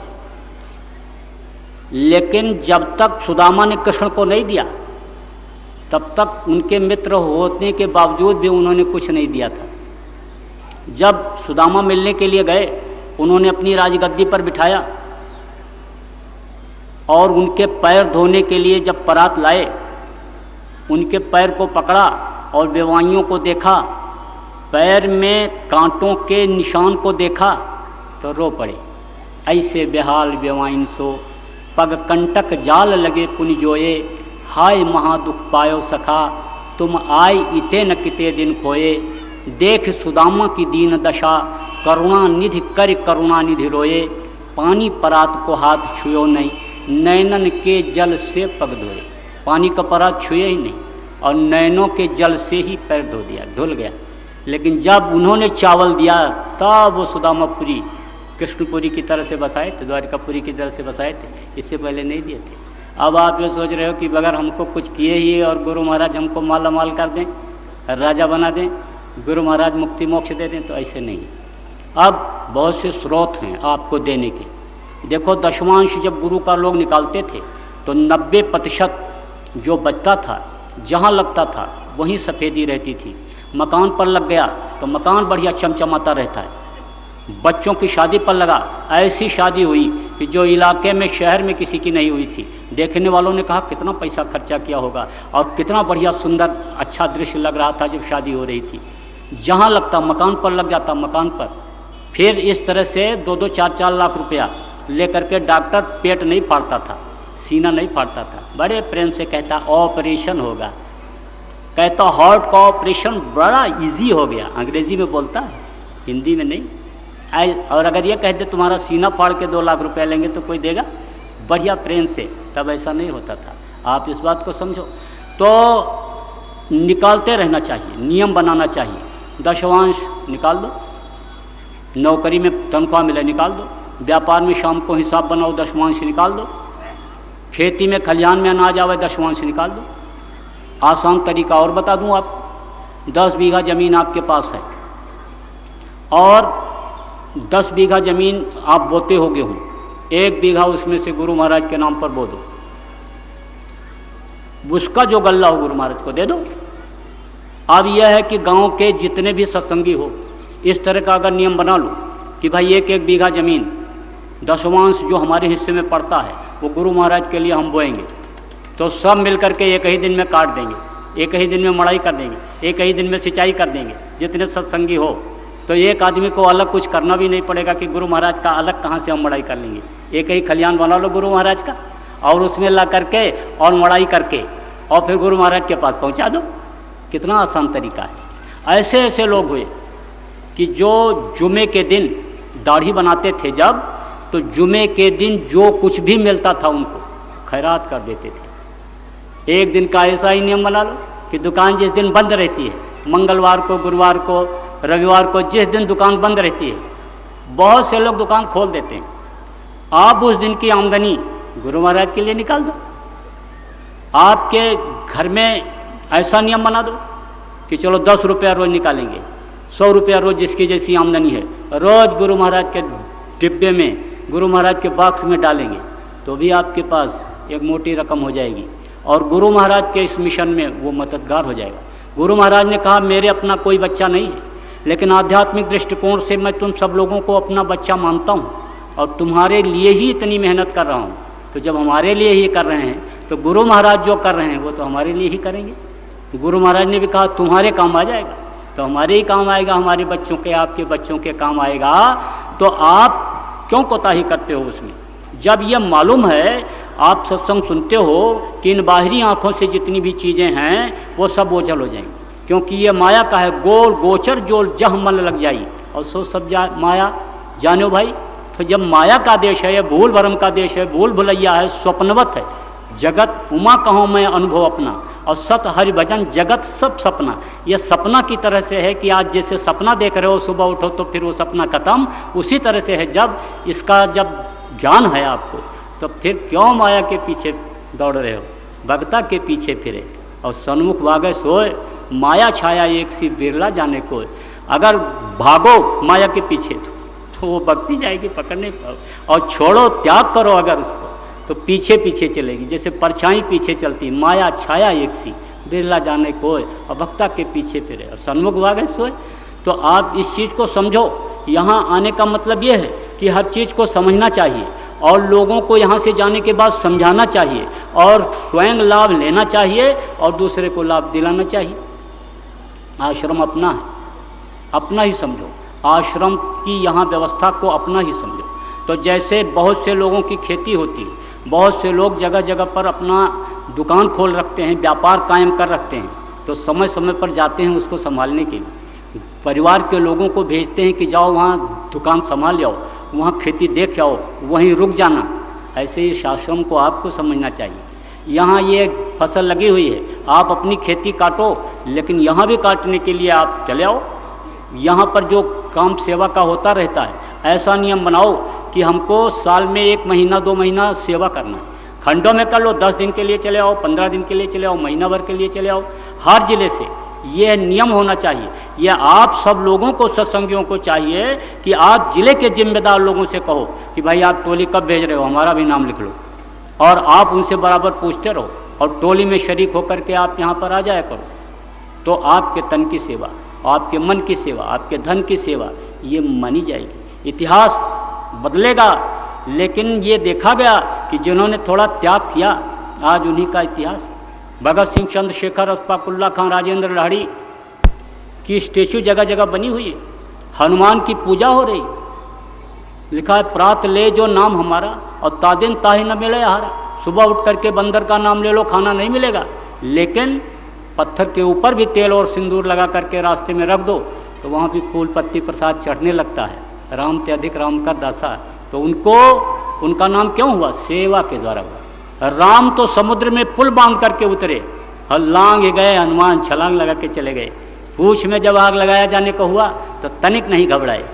लेकिन जब तक सुदामा ने कृष्ण को नहीं दिया तब तक उनके मित्र होने के बावजूद भी उन्होंने कुछ नहीं दिया था। जब सुदामा मिलने के लिए गए, उन्होंने अपनी राजगद्दी पर बिठाया और उनके पैर धोने के लिए जब परात लाए, उनके पैर को पकड़ा और बेवाइयों को देखा, पैर में कांटों के निशान को देखा तो रो पड़े। ऐसे बेहाल बेवाइन सो पग कंटक जाल लगे पुनि जोए, हाय महादुख पायो सखा तुम आय इते न किते दिन खोए। देख सुदामा की दीन दशा करुणा निधि कर करुणा निधि रोए। पानी परात को हाथ छुयो नहीं, नैनन के जल से पग धोए। पानी का परात छुए ही नहीं और नैनों के जल से ही पैर धो दिया, धुल गया। लेकिन जब उन्होंने चावल दिया तब वो सुदामापुरी कृष्णपुरी की तरह से बसाए थे, द्वारिकापुरी की तरह से बसाए थे, इससे पहले नहीं दिए थे। अब आप ये सोच रहे हो कि बगैर हमको कुछ किए ही और गुरु महाराज हमको माला माल कर दें, राजा बना दें, गुरु महाराज मुक्ति मोक्ष दे दें, तो ऐसे नहीं। अब बहुत से स्रोत हैं आपको देने के। देखो दशमांश जब गुरु का लोग निकालते थे तो 90% जो बचता था, जहाँ लगता था वहीं सफ़ेदी रहती थी। मकान पर लग गया तो मकान बढ़िया चमचमाता रहता है। बच्चों की शादी पर लगा, ऐसी शादी हुई कि जो इलाके में शहर में किसी की नहीं हुई थी। देखने वालों ने कहा कितना पैसा खर्चा किया होगा और कितना बढ़िया सुंदर अच्छा दृश्य लग रहा था जब शादी हो रही थी। जहाँ लगता मकान पर लग जाता, मकान पर। फिर इस तरह से 2-2, 4-4 लाख रुपया लेकर के डॉक्टर पेट नहीं फाड़ता था, सीना नहीं फाड़ता था, बड़े प्रेम से कहता ऑपरेशन होगा, कहता हार्ट का ऑपरेशन बड़ा इजी हो गया। अंग्रेजी में बोलता है, हिंदी में नहीं। और अगर ये कह दे तुम्हारा सीना फाड़ के 2 लाख रुपया लेंगे तो कोई देगा? बढ़िया प्रेम से। तब ऐसा नहीं होता था। आप इस बात को समझो। तो निकालते रहना चाहिए, नियम बनाना चाहिए। दशवांश निकाल दो, नौकरी में तनख्वाह मिले निकाल दो, व्यापार में शाम को हिसाब बनाओ दशवांश निकाल दो, खेती में खलिहान में अनाज आवे दशवांश निकाल दो। आसान तरीका और बता दूं आप, 10 बीघा ज़मीन आपके पास है और 10 बीघा ज़मीन आप बोते हो गेहूँ, 1 बीघा उसमें से गुरु महाराज के नाम पर बो दो। उसका जो गल्ला हो गुरु महाराज को दे दो। अब यह है कि गांव के जितने भी सत्संगी हो, इस तरह का अगर नियम बना लो कि भाई 1-1 बीघा ज़मीन दशवांश जो हमारे हिस्से में पड़ता है वो गुरु महाराज के लिए हम बोएंगे, तो सब मिलकर के एक ही दिन में काट देंगे, एक ही दिन में मड़ाई कर देंगे, एक ही दिन में सिंचाई कर देंगे। जितने सत्संगी हो तो एक आदमी को अलग कुछ करना भी नहीं पड़ेगा कि गुरु महाराज का अलग कहाँ से हम मड़ाई कर लेंगे। एक ही खलिहान बना लो गुरु महाराज का और उसमें ला करके और मड़ाई करके और फिर गुरु महाराज के पास पहुँचा दो। कितना आसान तरीका है। ऐसे ऐसे लोग हुए कि जो जुमे के दिन दाढ़ी बनाते थे जब, तो जुमे के दिन जो कुछ भी मिलता था उनको खैरात कर देते थे। एक दिन का ऐसा ही नियम बना लो कि दुकान जिस दिन बंद रहती है, मंगलवार को, गुरुवार को, रविवार को, जिस दिन दुकान बंद रहती है, बहुत से लोग दुकान खोल देते हैं। आप उस दिन की आमदनी गुरु महाराज के लिए निकाल दो। आपके घर में ऐसा नियम बना दो कि चलो 10 रुपया रोज निकालेंगे, 100 रुपया रोज जिसकी जैसी आमदनी है, रोज गुरु महाराज के डिब्बे में, गुरु महाराज के बॉक्स में डालेंगे, तो भी आपके पास एक मोटी रकम हो जाएगी और गुरु महाराज के इस मिशन में वो मददगार हो जाएगा। गुरु महाराज ने कहा मेरे अपना कोई बच्चा नहीं है, लेकिन आध्यात्मिक दृष्टिकोण से मैं तुम सब लोगों को अपना बच्चा मानता हूँ और तुम्हारे लिए ही इतनी मेहनत कर रहा हूँ। तो जब हमारे लिए ही कर रहे हैं तो गुरु महाराज जो कर रहे हैं वो तो हमारे लिए ही करेंगे। गुरु महाराज ने भी कहा तुम्हारे काम आ जाएगा, तो हमारे ही काम आएगा, हमारे बच्चों के, आपके बच्चों के काम आएगा। तो आप क्यों कोताही करते हो उसमें? जब यह मालूम है, आप सत्संग सुनते हो कि इन बाहरी आँखों से जितनी भी चीज़ें हैं वो सब ओझल हो जाएंगी, क्योंकि ये माया का है। गोल गोचर जो जह मन लग जाई और सो सब जा माया जानो भाई, तो जब माया का देश है, भूल भरम का देश है, भूल भुलैया है, स्वप्नवत है जगत, उमा कहूँ मैं अनुभव अपना, और सत हरि भजन जगत सब सपना। यह सपना की तरह से है कि आज जैसे सपना देख रहे हो, सुबह उठो तो फिर वो सपना खत्म, उसी तरह से है। जब इसका जब ज्ञान है आपको, तो फिर क्यों माया के पीछे दौड़ रहे हो, भगता के पीछे फिरे। और सन्मुख भागे सोए, माया छाया एक सी बिरला जाने को। अगर भागो माया के पीछे तो वो भक्ति जाएगी पकड़ने पाओ, और छोड़ो त्याग करो अगर उसको, तो पीछे पीछे चलेगी, जैसे परछाई पीछे चलती। माया छाया एक सी बिरला जाने कोय, और भक्ता के पीछे फिरे और सन्मुख भागे सोए। तो आप इस चीज़ को समझो। यहाँ आने का मतलब ये है कि हर चीज़ को समझना चाहिए, और लोगों को यहाँ से जाने के बाद समझाना चाहिए, और स्वयं लाभ लेना चाहिए, और दूसरे को लाभ दिलाना चाहिए। आश्रम अपना है, अपना ही समझो। आश्रम की यहाँ व्यवस्था को अपना ही समझो। तो जैसे बहुत से लोगों की खेती होती है, बहुत से लोग जगह जगह पर अपना दुकान खोल रखते हैं, व्यापार कायम कर रखते हैं, तो समय समय पर जाते हैं उसको संभालने के लिए। परिवार के लोगों को भेजते हैं कि जाओ वहाँ दुकान संभाल आओ, वहाँ खेती देख आओ, वहीं रुक जाना। ऐसे ही आश्रम को आपको समझना चाहिए। यहाँ ये फसल लगी हुई है, आप अपनी खेती काटो, लेकिन यहाँ भी काटने के लिए आप चले आओ। यहाँ पर जो काम सेवा का होता रहता है, ऐसा नियम बनाओ कि हमको साल में 1 महीना 2 महीना सेवा करना है। खंडों में कर लो, 10 दिन के लिए चले आओ, 15 दिन के लिए चले आओ, महीना भर के लिए चले आओ। हर जिले से ये नियम होना चाहिए। यह आप सब लोगों को, सत्संगियों को चाहिए कि आप जिले के जिम्मेदार लोगों से कहो कि भाई आप टोली कब भेज रहे हो, हमारा भी नाम लिख लो, और आप उनसे बराबर पूछते रहो, और टोली में शरीक होकर के आप यहाँ पर आ जाया करो। तो आपके तन की सेवा, आपके मन की सेवा, आपके धन की सेवा ये मानी जाएगी। इतिहास बदलेगा, लेकिन ये देखा गया कि जिन्होंने थोड़ा त्याग किया, आज उन्हीं का इतिहास। भगत सिंह, चंद्रशेखर, अशफाकुल्ला खां, राजेंद्र लाहिड़ी की स्टेचू जगह जगह बनी हुई है। हनुमान की पूजा हो रही, लिखा है प्रात ले जो नाम हमारा, और तादिन ताहि न मिले हारा। सुबह उठ करके बंदर का नाम ले लो, खाना नहीं मिलेगा, लेकिन पत्थर के ऊपर भी तेल और सिंदूर लगा करके रास्ते में रख दो, तो वहाँ भी फूल पत्ती प्रसाद चढ़ने लगता है। राम ते अधिक राम का दासा। तो उनको, उनका नाम क्यों हुआ? सेवा के द्वारा हुआ। राम तो समुद्र में पुल बांध करके उतरे, लांग गए, हनुमान छलांग लगा के चले गए। पूछ में जब आग लगाया जाने को हुआ तो तनिक नहीं घबराए।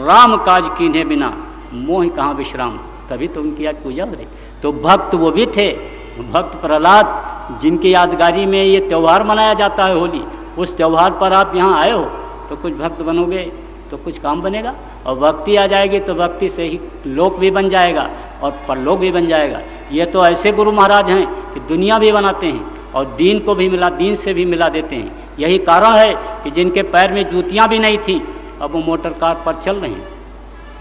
राम काज कीन्हे बिना मोह कहाँ विश्राम, तभी तो उनकी आज पूजा हो रही। तो भक्त वो भी थे, भक्त प्रहलाद, जिनकी यादगारी में ये त्यौहार मनाया जाता है होली। उस त्यौहार पर आप यहाँ आए हो तो कुछ भक्त बनोगे तो कुछ काम बनेगा, और भक्ति आ जाएगी तो भक्ति से ही लोक भी बन जाएगा और परलोक भी बन जाएगा। ये तो ऐसे गुरु महाराज हैं कि दुनिया भी बनाते हैं और दीन को भी मिला, दीन से भी मिला देते हैं। यही कारण है कि जिनके पैर में जूतियाँ भी नहीं थी, अब वो मोटर कार पर चल रहे हैं।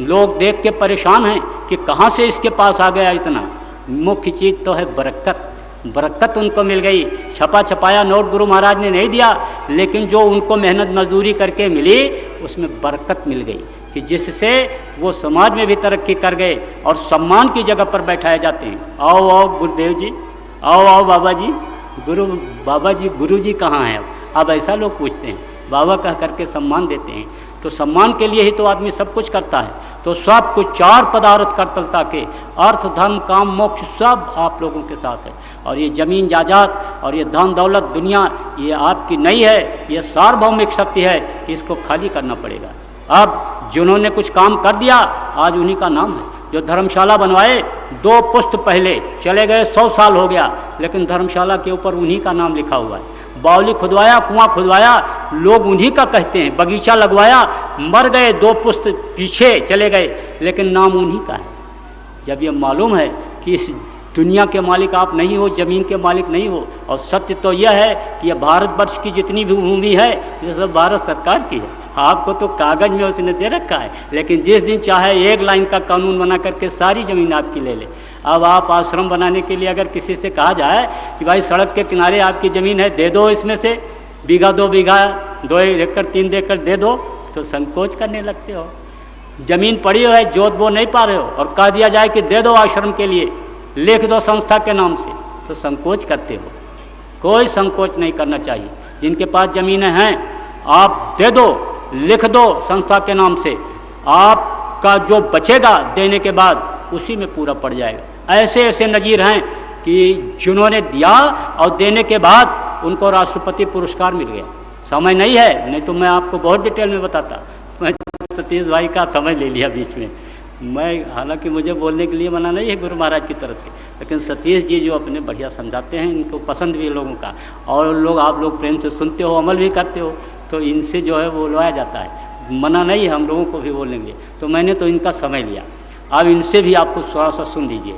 लोग देख के परेशान हैं कि कहाँ से इसके पास आ गया इतना। मुख्य चीज़ तो है बरकत। बरकत उनको मिल गई। छपा छपाया नोट गुरु महाराज ने नहीं दिया, लेकिन जो उनको मेहनत मजदूरी करके मिली उसमें बरकत मिल गई कि जिससे वो समाज में भी तरक्की कर गए और सम्मान की जगह पर बैठाए जाते हैं। आओ आओ गुरुदेव जी, आओ आओ बाबा जी, बाबा जी, गुरु जी कहाँ हैं? अब ऐसा लोग पूछते हैं, बाबा कह करके सम्मान देते हैं। तो सम्मान के लिए ही तो आदमी सब कुछ करता है। तो सब कुछ 4 पदार्थ कर्तव्यता के, अर्थ धर्म काम मोक्ष, सब आप लोगों के साथ है। और ये ज़मीन जायदाद और ये धन दौलत दुनिया, ये आपकी नहीं है, ये सार्वभौमिक शक्ति है कि इसको खाली करना पड़ेगा। अब जिन्होंने कुछ काम कर दिया, आज उन्हीं का नाम है। जो धर्मशाला बनवाए, 2 पुस्त पहले चले गए, 100 साल हो गया, लेकिन धर्मशाला के ऊपर उन्हीं का नाम लिखा हुआ है। बावली खुदवाया, कुआं खुदवाया, लोग उन्हीं का कहते हैं। बगीचा लगवाया, मर गए, 2 पुस्त पीछे चले गए, लेकिन नाम उन्हीं का है। जब ये मालूम है कि इस दुनिया के मालिक आप नहीं हो, ज़मीन के मालिक नहीं हो, और सत्य तो यह है कि यह भारतवर्ष की जितनी भी भूमि है ये सब भारत सरकार की है। आपको तो कागज़ में उसने दे रखा है, लेकिन जिस दिन चाहे 1 लाइन का कानून बना करके सारी ज़मीन आपकी ले ले। अब आप आश्रम बनाने के लिए अगर किसी से कहा जाए कि भाई सड़क के किनारे आपकी ज़मीन है, दे दो, इसमें से बीघा 2 बीघा 2 एकड़ 3 एकड़ दे दो, तो संकोच करने लगते हो। ज़मीन पड़ी है, जोत बो नहीं पा रहे हो, और कह दिया जाए कि दे दो आश्रम के लिए, लिख दो संस्था के नाम से, तो संकोच करते हो। कोई संकोच नहीं करना चाहिए। जिनके पास ज़मीनें हैं आप दे दो, लिख दो संस्था के नाम से, आपका जो बचेगा देने के बाद उसी में पूरा पड़ जाएगा। ऐसे ऐसे नज़ीर हैं कि जिन्होंने दिया और देने के बाद उनको राष्ट्रपति पुरस्कार मिल गया। समय नहीं है, नहीं तो मैं आपको बहुत डिटेल में बताता। मैं सतीश भाई का समय ले लिया बीच में। मैं हालांकि मुझे बोलने के लिए मना नहीं है गुरु महाराज की तरफ से, लेकिन सतीश जी जो अपने बढ़िया समझाते हैं, इनको पसंद भी है लोगों का, और लोग आप लोग प्रेम से सुनते हो, अमल भी करते हो, तो इनसे जो है बोलवाया जाता है। मना नहीं है, हम लोगों को भी बोलेंगे। तो मैंने तो इनका समय लिया। अब इनसे भी आपको थोड़ा सा सुन लीजिए,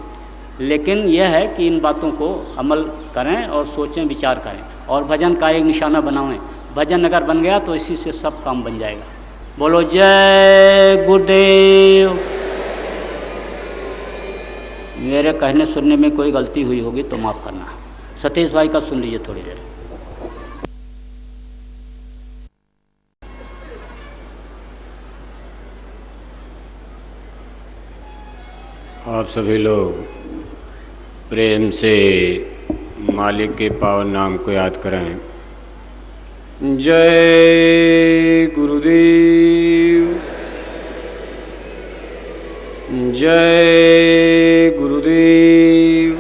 लेकिन यह है कि इन बातों को अमल करें और सोचें, विचार करें, और भजन का एक निशाना बनाएं। भजन अगर बन गया तो इसी से सब काम बन जाएगा। बोलो जय गुरुदेव। मेरे कहने सुनने में कोई गलती हुई होगी तो माफ़ करना। सतीश भाई का सुन लीजिए थोड़ी देर। आप सभी लोग प्रेम से मालिक के पावन नाम को याद करें। जय गुरुदेव, जय गुरुदेव,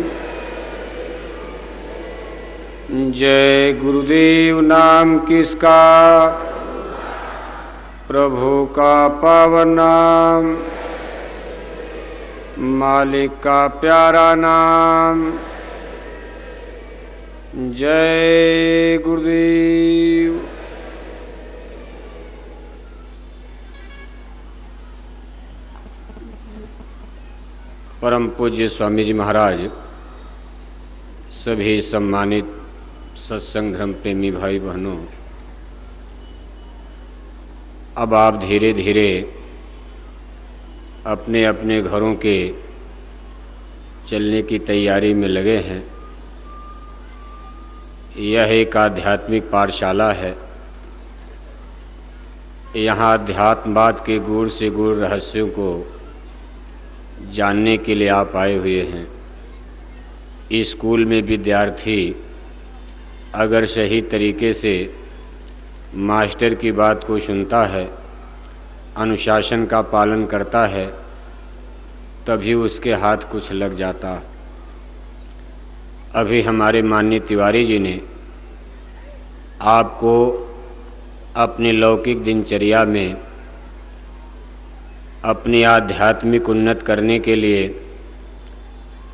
जय गुरुदेव। नाम किसका? प्रभु का पावन नाम, मालिक का प्यारा नाम। जय गुरुदेव। परम पूज्य स्वामी जी महाराज, सभी सम्मानित सत्संग धर्म प्रेमी भाई बहनों, अब आप धीरे धीरे अपने अपने घरों के चलने की तैयारी में लगे हैं। यह एक आध्यात्मिक पाठशाला है। यहाँ अध्यात्मवाद के गूढ़ से गूढ़ रहस्यों को जानने के लिए आप आए हुए हैं। इस स्कूल में विद्यार्थी अगर सही तरीके से मास्टर की बात को सुनता है, अनुशासन का पालन करता है, तभी उसके हाथ कुछ लग जाता। अभी हमारे माननीय तिवारी जी ने आपको अपनी लौकिक दिनचर्या में अपनी आध्यात्मिक उन्नत करने के लिए,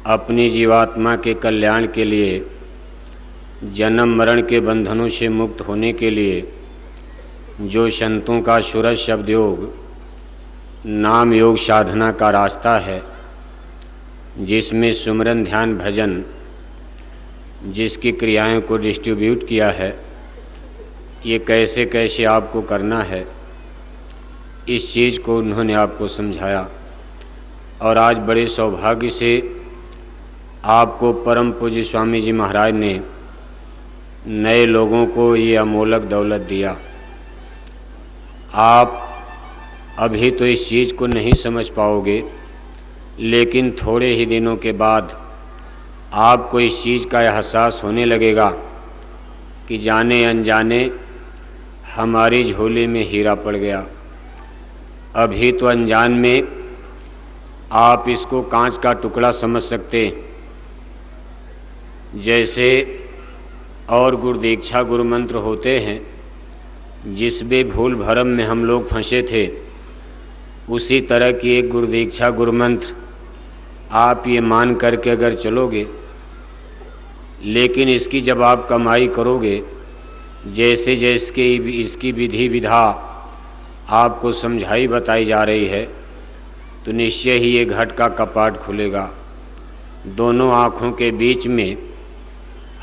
अपनी जीवात्मा के कल्याण के लिए, जन्म मरण के बंधनों से मुक्त होने के लिए जो संतों का षोडश शब्द योग, नाम योग साधना का रास्ता है, जिसमें सुमरन ध्यान भजन जिसकी क्रियाओं को डिस्ट्रीब्यूट किया है, ये कैसे कैसे आपको करना है, इस चीज़ को उन्होंने आपको समझाया। और आज बड़े सौभाग्य से आपको परम पूज्य स्वामी जी महाराज ने नए लोगों को ये अमोलक दौलत दिया। आप अभी तो इस चीज़ को नहीं समझ पाओगे, लेकिन थोड़े ही दिनों के बाद आपको इस चीज़ का एहसास होने लगेगा कि जाने अनजाने हमारी झोली में हीरा पड़ गया। अभी तो अनजान में आप इसको कांच का टुकड़ा समझ सकते, जैसे और गुरु दीक्षा गुरु मंत्र होते हैं, जिसमें भूल भरम में हम लोग फंसे थे, उसी तरह की एक गुरु दीक्षा गुरु मंत्र आप ये मान करके अगर चलोगे, लेकिन इसकी जब आप कमाई करोगे, जैसे जैसे इसकी विधि विधा आपको समझाई बताई जा रही है, तो निश्चय ही ये घट का कपाट खुलेगा। दोनों आँखों के बीच में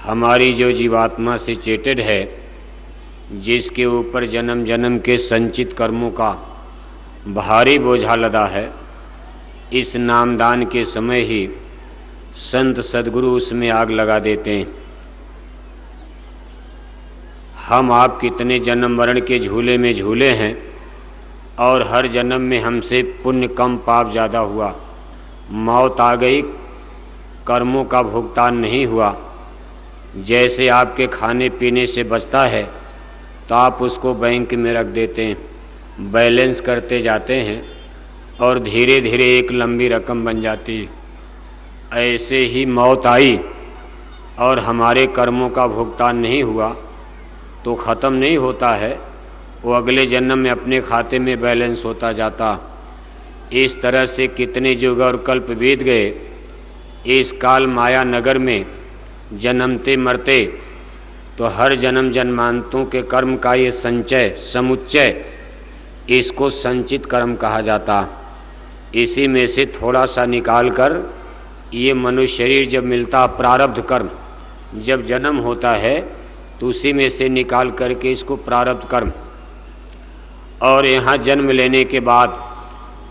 हमारी जो जीवात्मा से चेटेड है, जिसके ऊपर जन्म जन्म के संचित कर्मों का भारी बोझा लदा है, इस नामदान के समय ही संत सद्गुरु उसमें आग लगा देते हैं। हम आप कितने जन्म मरण के झूले में झूले हैं, और हर जन्म में हमसे पुण्य कम पाप ज़्यादा हुआ, मौत आ गई, कर्मों का भुगतान नहीं हुआ। जैसे आपके खाने पीने से बचता है तो आप उसको बैंक में रख देते हैं, बैलेंस करते जाते हैं, और धीरे धीरे एक लंबी रकम बन जाती। ऐसे ही मौत आई और हमारे कर्मों का भुगतान नहीं हुआ तो ख़त्म नहीं होता है, वो अगले जन्म में अपने खाते में बैलेंस होता जाता। इस तरह से कितने युग और कल्प बीत गए। इस काल माया नगर में जन्मते मरते तो हर जन्म जन्मांतों के कर्म का ये संचय समुच्चय, इसको संचित कर्म कहा जाता। इसी में से थोड़ा सा निकाल कर ये मनुष्य शरीर जब मिलता, प्रारब्ध कर्म जब जन्म होता है तो उसी में से निकाल करके इसको प्रारब्ध कर्म, और यहाँ जन्म लेने के बाद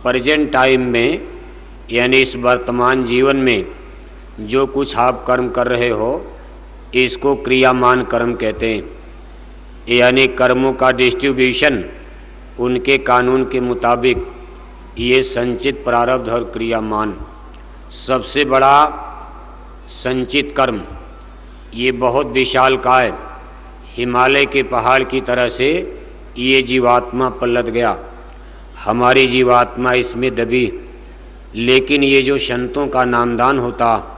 प्रेजेंट टाइम में यानी इस वर्तमान जीवन में जो कुछ आप कर्म कर रहे हो इसको क्रियामान कर्म कहते हैं। यानी कर्मों का डिस्ट्रीब्यूशन उनके कानून के मुताबिक ये संचित प्रारब्ध और क्रियामान। सबसे बड़ा संचित कर्म ये बहुत विशालकाय हिमालय के पहाड़ की तरह से ये जीवात्मा पलट गया। हमारी जीवात्मा इसमें दबी। लेकिन ये जो संतों का नामदान होता,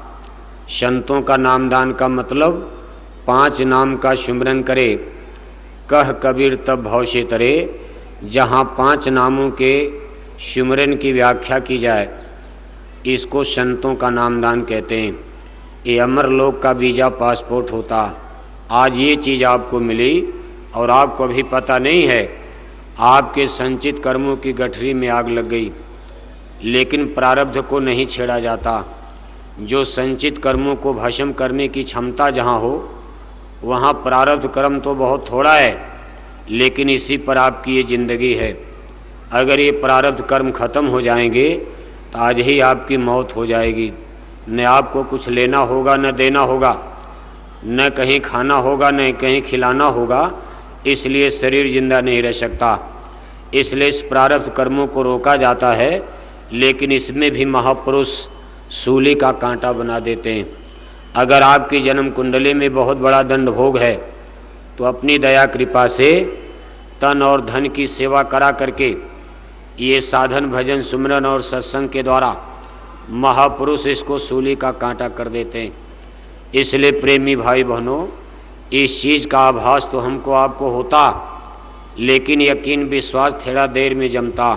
संतों का नामदान का मतलब 5 नाम का सुमिरन करे, कह कबीर तब भव से तरे। जहाँ 5 नामों के सुमिरन की व्याख्या की जाए इसको संतों का नामदान कहते हैं। ये अमर लोक का वीज़ा पासपोर्ट होता। आज ये चीज़ आपको मिली और आपको अभी पता नहीं है, आपके संचित कर्मों की गठरी में आग लग गई। लेकिन प्रारब्ध को नहीं छेड़ा जाता। जो संचित कर्मों को भस्म करने की क्षमता जहाँ हो वहाँ प्रारब्ध कर्म तो बहुत थोड़ा है, लेकिन इसी पर आपकी ये जिंदगी है। अगर ये प्रारब्ध कर्म खत्म हो जाएंगे तो आज ही आपकी मौत हो जाएगी। न आपको कुछ लेना होगा न देना होगा, न कहीं खाना होगा न कहीं खिलाना होगा, इसलिए शरीर जिंदा नहीं रह सकता। इसलिए इस प्रारब्ध कर्मों को रोका जाता है। लेकिन इसमें भी महापुरुष सूली का कांटा बना देते हैं। अगर आपकी जन्म कुंडली में बहुत बड़ा दंड भोग है तो अपनी दया कृपा से तन और धन की सेवा करा करके ये साधन भजन सुमरन और सत्संग के द्वारा महापुरुष इसको सूली का कांटा कर देते हैं। इसलिए प्रेमी भाई बहनों, इस चीज़ का आभास तो हमको आपको होता, लेकिन यकीन विश्वास थोड़ा देर में जमता।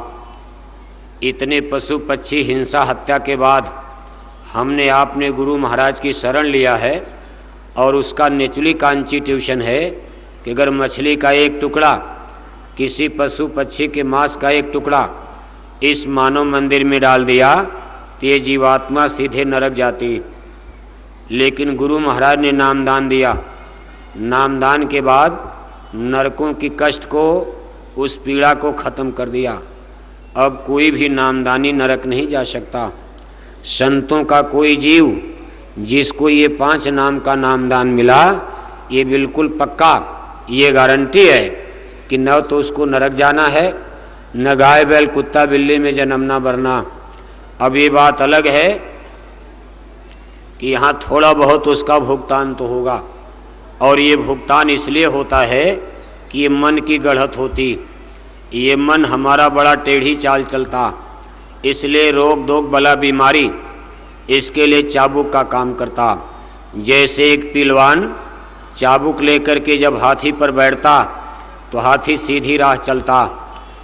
इतने पशु पक्षी हिंसा हत्या के बाद हमने आपने गुरु महाराज की शरण लिया है और उसका नेचुरली कॉन्स्टिट्यूशन है कि अगर मछली का एक टुकड़ा, किसी पशु पक्षी के मांस का एक टुकड़ा इस मानव मंदिर में डाल दिया तो ये जीवात्मा सीधे नरक जाती। लेकिन गुरु महाराज ने नामदान दिया। नामदान के बाद नरकों की कष्ट को, उस पीड़ा को ख़त्म कर दिया। अब कोई भी नामदानी नरक नहीं जा सकता। संतों का कोई जीव जिसको ये 5 नाम का नामदान मिला, ये बिल्कुल पक्का ये गारंटी है कि न तो उसको नरक जाना है, न गाय बैल कुत्ता बिल्ली में जन्मना भरना। अब ये बात अलग है कि यहाँ थोड़ा बहुत उसका भुगतान तो होगा, और ये भुगतान इसलिए होता है कि ये मन की गढ़त होती। ये मन हमारा बड़ा टेढ़ी चाल चलता, इसलिए रोग दोग बला बीमारी इसके लिए चाबुक का काम करता। जैसे एक पहलवान चाबुक लेकर के जब हाथी पर बैठता तो हाथी सीधी राह चलता,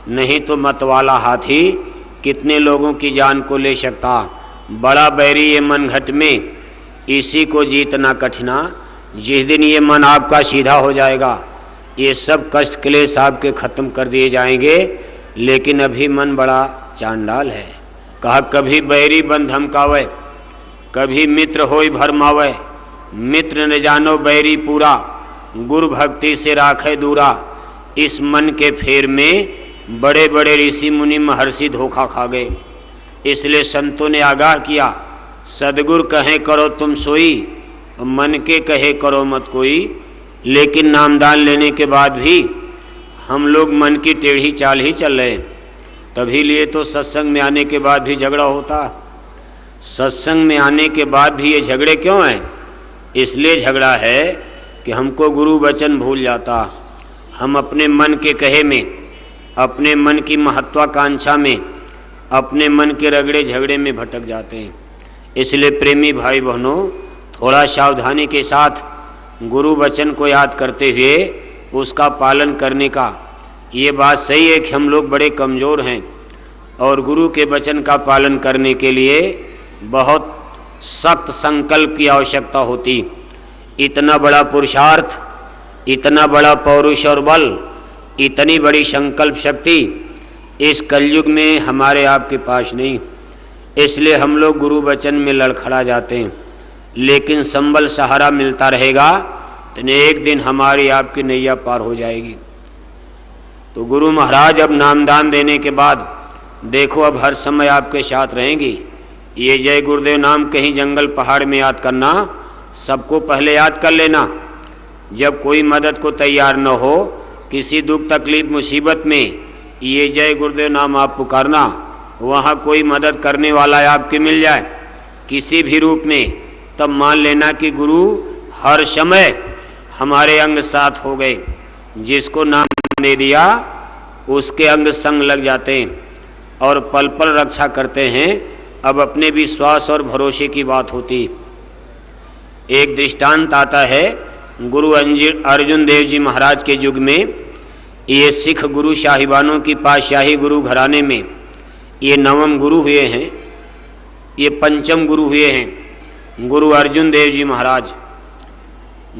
नहीं तो मतवाला हाथी कितने लोगों की जान को ले सकता। बड़ा बैरी ये मन घट में, इसी को जीतना कठिना। जिस दिन ये मन आपका सीधा हो जाएगा ये सब कष्ट क्लेश आपके खत्म कर दिए जाएंगे। लेकिन अभी मन बड़ा चांडाल है। कहा कभी बैरी बन धमकावे, कभी मित्र होई भरमावे। मित्र न जानो बैरी पूरा, गुरु भक्ति से राखे दूरा। इस मन के फेर में बड़े बड़े ऋषि मुनि महर्षि धोखा खा गए। इसलिए संतों ने आगाह किया, सदगुरु कहे करो तुम सोई, मन के कहे करो मत कोई। लेकिन नामदान लेने के बाद भी हम लोग मन की टेढ़ी चाल ही चल रहे। तभी लिए तो सत्संग में आने के बाद भी झगड़ा होता। सत्संग में आने के बाद भी ये झगड़े क्यों हैं? इसलिए झगड़ा है कि हमको गुरु वचन भूल जाता। हम अपने मन के कहे में, अपने मन की महत्वाकांक्षा में अपने मन के रगड़े झगड़े में भटक जाते हैं। इसलिए प्रेमी भाई बहनों, थोड़ा सावधानी के साथ गुरु वचन को याद करते हुए उसका पालन करने का। ये बात सही है कि हम लोग बड़े कमज़ोर हैं और गुरु के वचन का पालन करने के लिए बहुत सख्त संकल्प की आवश्यकता होती। इतना बड़ा पुरुषार्थ, इतना बड़ा पौरुष और बल, इतनी बड़ी संकल्प शक्ति इस कलयुग में हमारे आपके पास नहीं। इसलिए हम लोग गुरु वचन में लड़खड़ा जाते हैं। लेकिन संबल सहारा मिलता रहेगा तो एक दिन हमारी आपकी नैया पार हो जाएगी। तो गुरु महाराज अब नामदान देने के बाद देखो अब हर समय आपके साथ रहेंगी। ये जय गुरुदेव नाम कहीं जंगल पहाड़ में याद करना, सबको पहले याद कर लेना। जब कोई मदद को तैयार न हो, किसी दुख तकलीफ मुसीबत में ये जय गुरुदेव नाम आप पुकारना, वहाँ कोई मदद करने वाला आपके मिल जाए किसी भी रूप में, तब मान लेना कि गुरु हर समय हमारे अंग साथ हो गए। जिसको नाम दे दिया उसके अंग संग लग जाते हैं और पल पल रक्षा करते हैं। अब अपने विश्वास और भरोसे की बात होती। एक दृष्टांत आता है गुरु अर्जुन देव जी महाराज के युग में। ये सिख गुरु साहिबानों की पातशाही गुरु घराने में ये नवम गुरु हुए हैं, ये पंचम गुरु हुए हैं गुरु अर्जुन देव जी महाराज।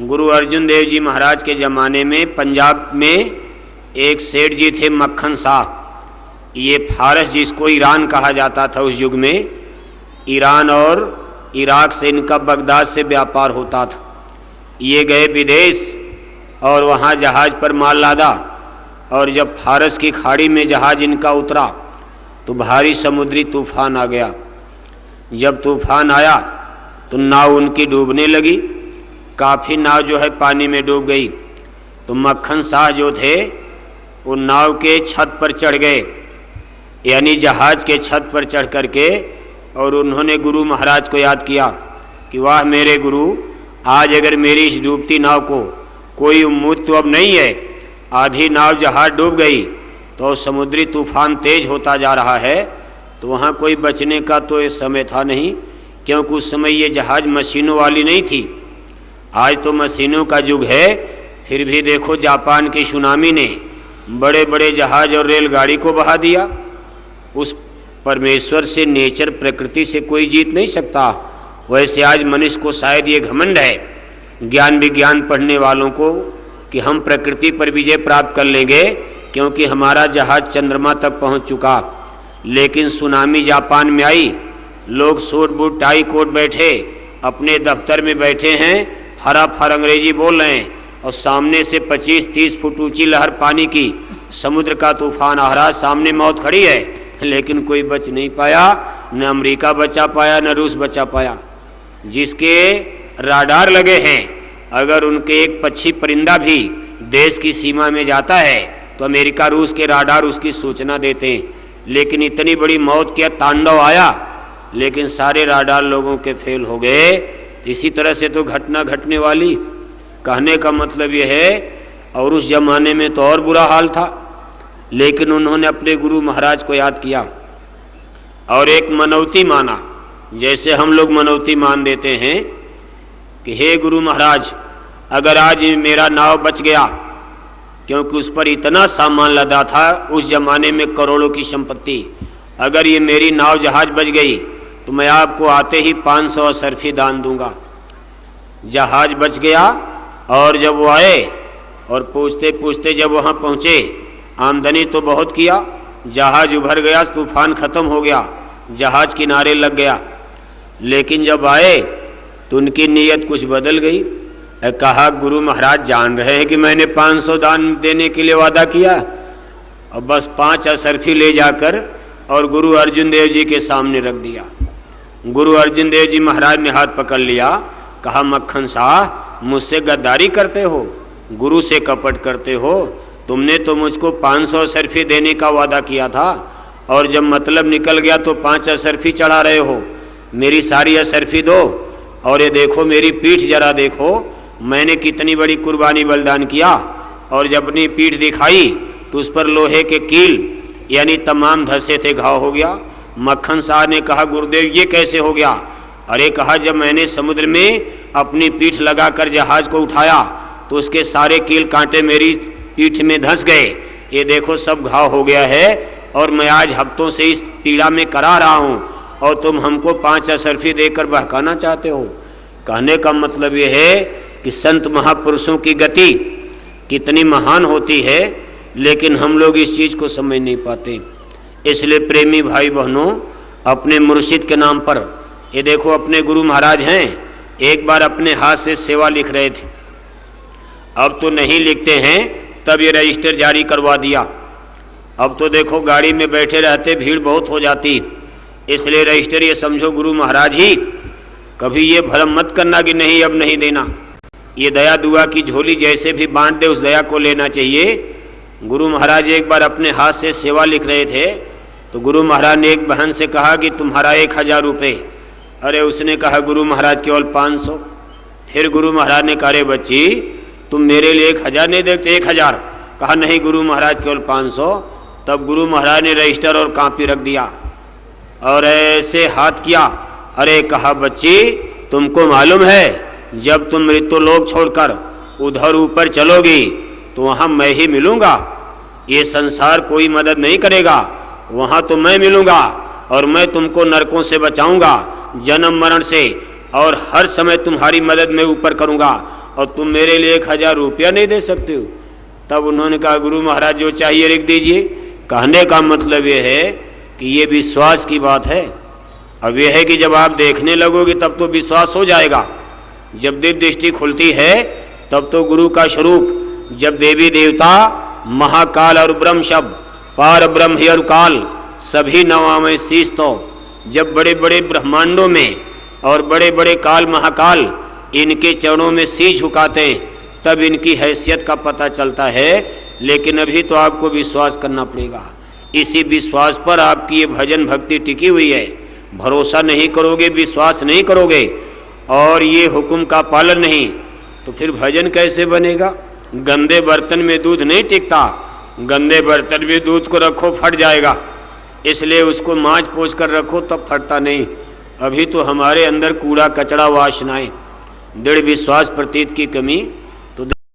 गुरु अर्जुन देव जी महाराज के ज़माने में पंजाब में एक सेठ जी थे मक्खन शाह। ये फारस, जिसको ईरान कहा जाता था उस युग में, ईरान और इराक से इनका बगदाद से व्यापार होता था। ये गए विदेश और वहाँ जहाज़ पर माल लादा और जब फारस की खाड़ी में जहाज़ इनका उतरा तो भारी समुद्री तूफान आ गया। जब तूफान आया तो नाव उनकी डूबने लगी, काफ़ी नाव जो है पानी में डूब गई। तो मक्खन शाह जो थे वो नाव के छत पर चढ़ गए, यानी जहाज़ के छत पर चढ़ करके, और उन्होंने गुरु महाराज को याद किया कि वाह मेरे गुरु, आज अगर मेरी इस डूबती नाव को कोई उम्मीद तो अब नहीं है, आधी नाव जहाज़ डूब गई तो समुद्री तूफान तेज होता जा रहा है, तो वहाँ कोई बचने का तो समय था नहीं, क्योंकि उस समय ये जहाज़ मशीनों वाली नहीं थी। आज तो मशीनों का युग है, फिर भी देखो जापान की सुनामी ने बड़े बड़े जहाज़ और रेलगाड़ी को बहा दिया। उस परमेश्वर से, नेचर प्रकृति से कोई जीत नहीं सकता। वैसे आज मनुष्य को शायद ये घमंड है ज्ञान विज्ञान पढ़ने वालों को कि हम प्रकृति पर विजय प्राप्त कर लेंगे, क्योंकि हमारा जहाज चंद्रमा तक पहुंच चुका। लेकिन सुनामी जापान में आई, लोग सूट बूट टाई कोट बैठे अपने दफ्तर में बैठे हैं, फराफर अंग्रेजी बोल रहे हैं, और सामने से 25-30 फुट ऊंची लहर पानी की, समुद्र का तूफान आ रहा, सामने मौत खड़ी है, लेकिन कोई बच नहीं पाया। न अमेरिका बचा पाया, न रूस बचा पाया। जिसके राडार लगे हैं, अगर उनके एक पक्षी परिंदा भी देश की सीमा में जाता है तो अमेरिका रूस के राडार उसकी सूचना देते हैं। लेकिन इतनी बड़ी मौत का तांडव आया, लेकिन सारे राडार लोगों के फेल हो गए। इसी तरह से तो घटना घटने वाली। कहने का मतलब यह है, और उस जमाने में तो और बुरा हाल था, लेकिन उन्होंने अपने गुरु महाराज को याद किया और एक मनौती माना। जैसे हम लोग मनौती मान देते हैं कि हे गुरु महाराज, अगर आज मेरा नाव बच गया, क्योंकि उस पर इतना सामान लदा था, उस जमाने में करोड़ों की संपत्ति, अगर ये मेरी नाव जहाज बच गई तो मैं आपको आते ही 500 असरफी दान दूंगा। जहाज बच गया, और जब वो आए और पूछते पूछते जब वहाँ पहुँचे, आमदनी तो बहुत किया, जहाज उभर गया, तूफान खत्म हो गया, जहाज किनारे लग गया। लेकिन जब आए तो उनकी नीयत कुछ बदल गई। कहा गुरु महाराज जान रहे हैं कि मैंने 500 दान देने के लिए वादा किया, और बस 5 असरफी ले जाकर और गुरु अर्जुन देव जी के सामने रख दिया। गुरु अर्जुन देव जी महाराज ने हाथ पकड़ लिया, कहा मक्खन शाह, मुझसे गद्दारी करते हो, गुरु से कपट करते हो। तुमने तो मुझको 500 असरफी देने का वादा किया था, और जब मतलब निकल गया तो 5 असरफी चढ़ा रहे हो। मेरी सारी असरफी दो, और ये देखो मेरी पीठ जरा देखो, मैंने कितनी बड़ी कुर्बानी बलिदान किया। और जब अपनी पीठ दिखाई तो उस पर लोहे के कील यानी तमाम धंसे थे, घाव हो गया। मक्खन साहब ने कहा गुरुदेव ये कैसे हो गया? अरे कहा जब मैंने समुद्र में अपनी पीठ लगाकर जहाज को उठाया तो उसके सारे कील कांटे मेरी पीठ में धंस गए, ये देखो सब घाव हो गया है और मैं आज हफ्तों से इस पीड़ा में करा रहा हूँ और तुम हमको 5 असरफी देकर बहकाना चाहते हो। कहने का मतलब ये है कि संत महापुरुषों की गति कितनी महान होती है, लेकिन हम लोग इस चीज़ को समझ नहीं पाते। इसलिए प्रेमी भाई बहनों, अपने मुर्शिद के नाम पर, ये देखो अपने गुरु महाराज हैं, एक बार अपने हाथ से सेवा लिख रहे थे, अब तो नहीं लिखते हैं, तब ये रजिस्टर जारी करवा दिया। अब तो देखो गाड़ी में बैठे रहते भीड़ बहुत हो जाती, इसलिए रजिस्टर ये समझो गुरु महाराज ही, कभी ये भरम मत करना कि नहीं अब नहीं देना। ये दया दुआ की झोली जैसे भी बांट दे उस दया को लेना चाहिए। गुरु महाराज एक बार अपने हाथ से सेवा लिख रहे थे तो गुरु महाराज ने एक बहन से कहा कि तुम्हारा 1000 रुपये। अरे उसने कहा गुरु महाराज केवल 500। फिर गुरु महाराज ने कहा अरे बच्ची तुम मेरे लिए 1000 नहीं देते 1000? कहा नहीं गुरु महाराज केवल 500। तब गुरु महाराज ने रजिस्टर और कॉपी रख दिया और ऐसे हाथ किया। अरे कहा बच्ची तुमको मालूम है जब तुम मृत्युलोक छोड़कर उधर ऊपर चलोगी तो वहाँ मैं ही मिलूँगा, ये संसार कोई मदद नहीं करेगा, वहाँ तो मैं मिलूँगा और मैं तुमको नरकों से बचाऊँगा, जन्म मरण से, और हर समय तुम्हारी मदद मैं ऊपर करूँगा और तुम मेरे लिए 1000 रुपया नहीं दे सकते हो। तब उन्होंने कहा गुरु महाराज जो चाहिए लिख दीजिए। कहने का मतलब ये है कि ये विश्वास की बात है। अब यह है कि जब आप देखने लगोगे तब तो विश्वास हो जाएगा, जब दिव्य दृष्टि खुलती है तब तो गुरु का स्वरूप, जब देवी देवता महाकाल और ब्रह्म शब्द पार ब्रह्म ही और काल सभी नवामय शीश, तो जब बड़े बड़े ब्रह्मांडों में और बड़े बड़े काल महाकाल इनके चरणों में शीश झुकाते हैं तब इनकी हैसियत का पता चलता है। लेकिन अभी तो आपको विश्वास करना पड़ेगा, इसी विश्वास पर आपकी ये भजन भक्ति टिकी हुई है। भरोसा नहीं करोगे, विश्वास नहीं करोगे और ये हुक्म का पालन नहीं तो फिर भजन कैसे बनेगा? गंदे बर्तन में दूध नहीं टिकता, गंदे बर्तन में दूध को रखो फट जाएगा, इसलिए उसको मांझ पोंछ कर रखो तब फटता नहीं। अभी तो हमारे अंदर कूड़ा कचड़ा वासनाएं, दृढ़ विश्वास प्रतीत की कमी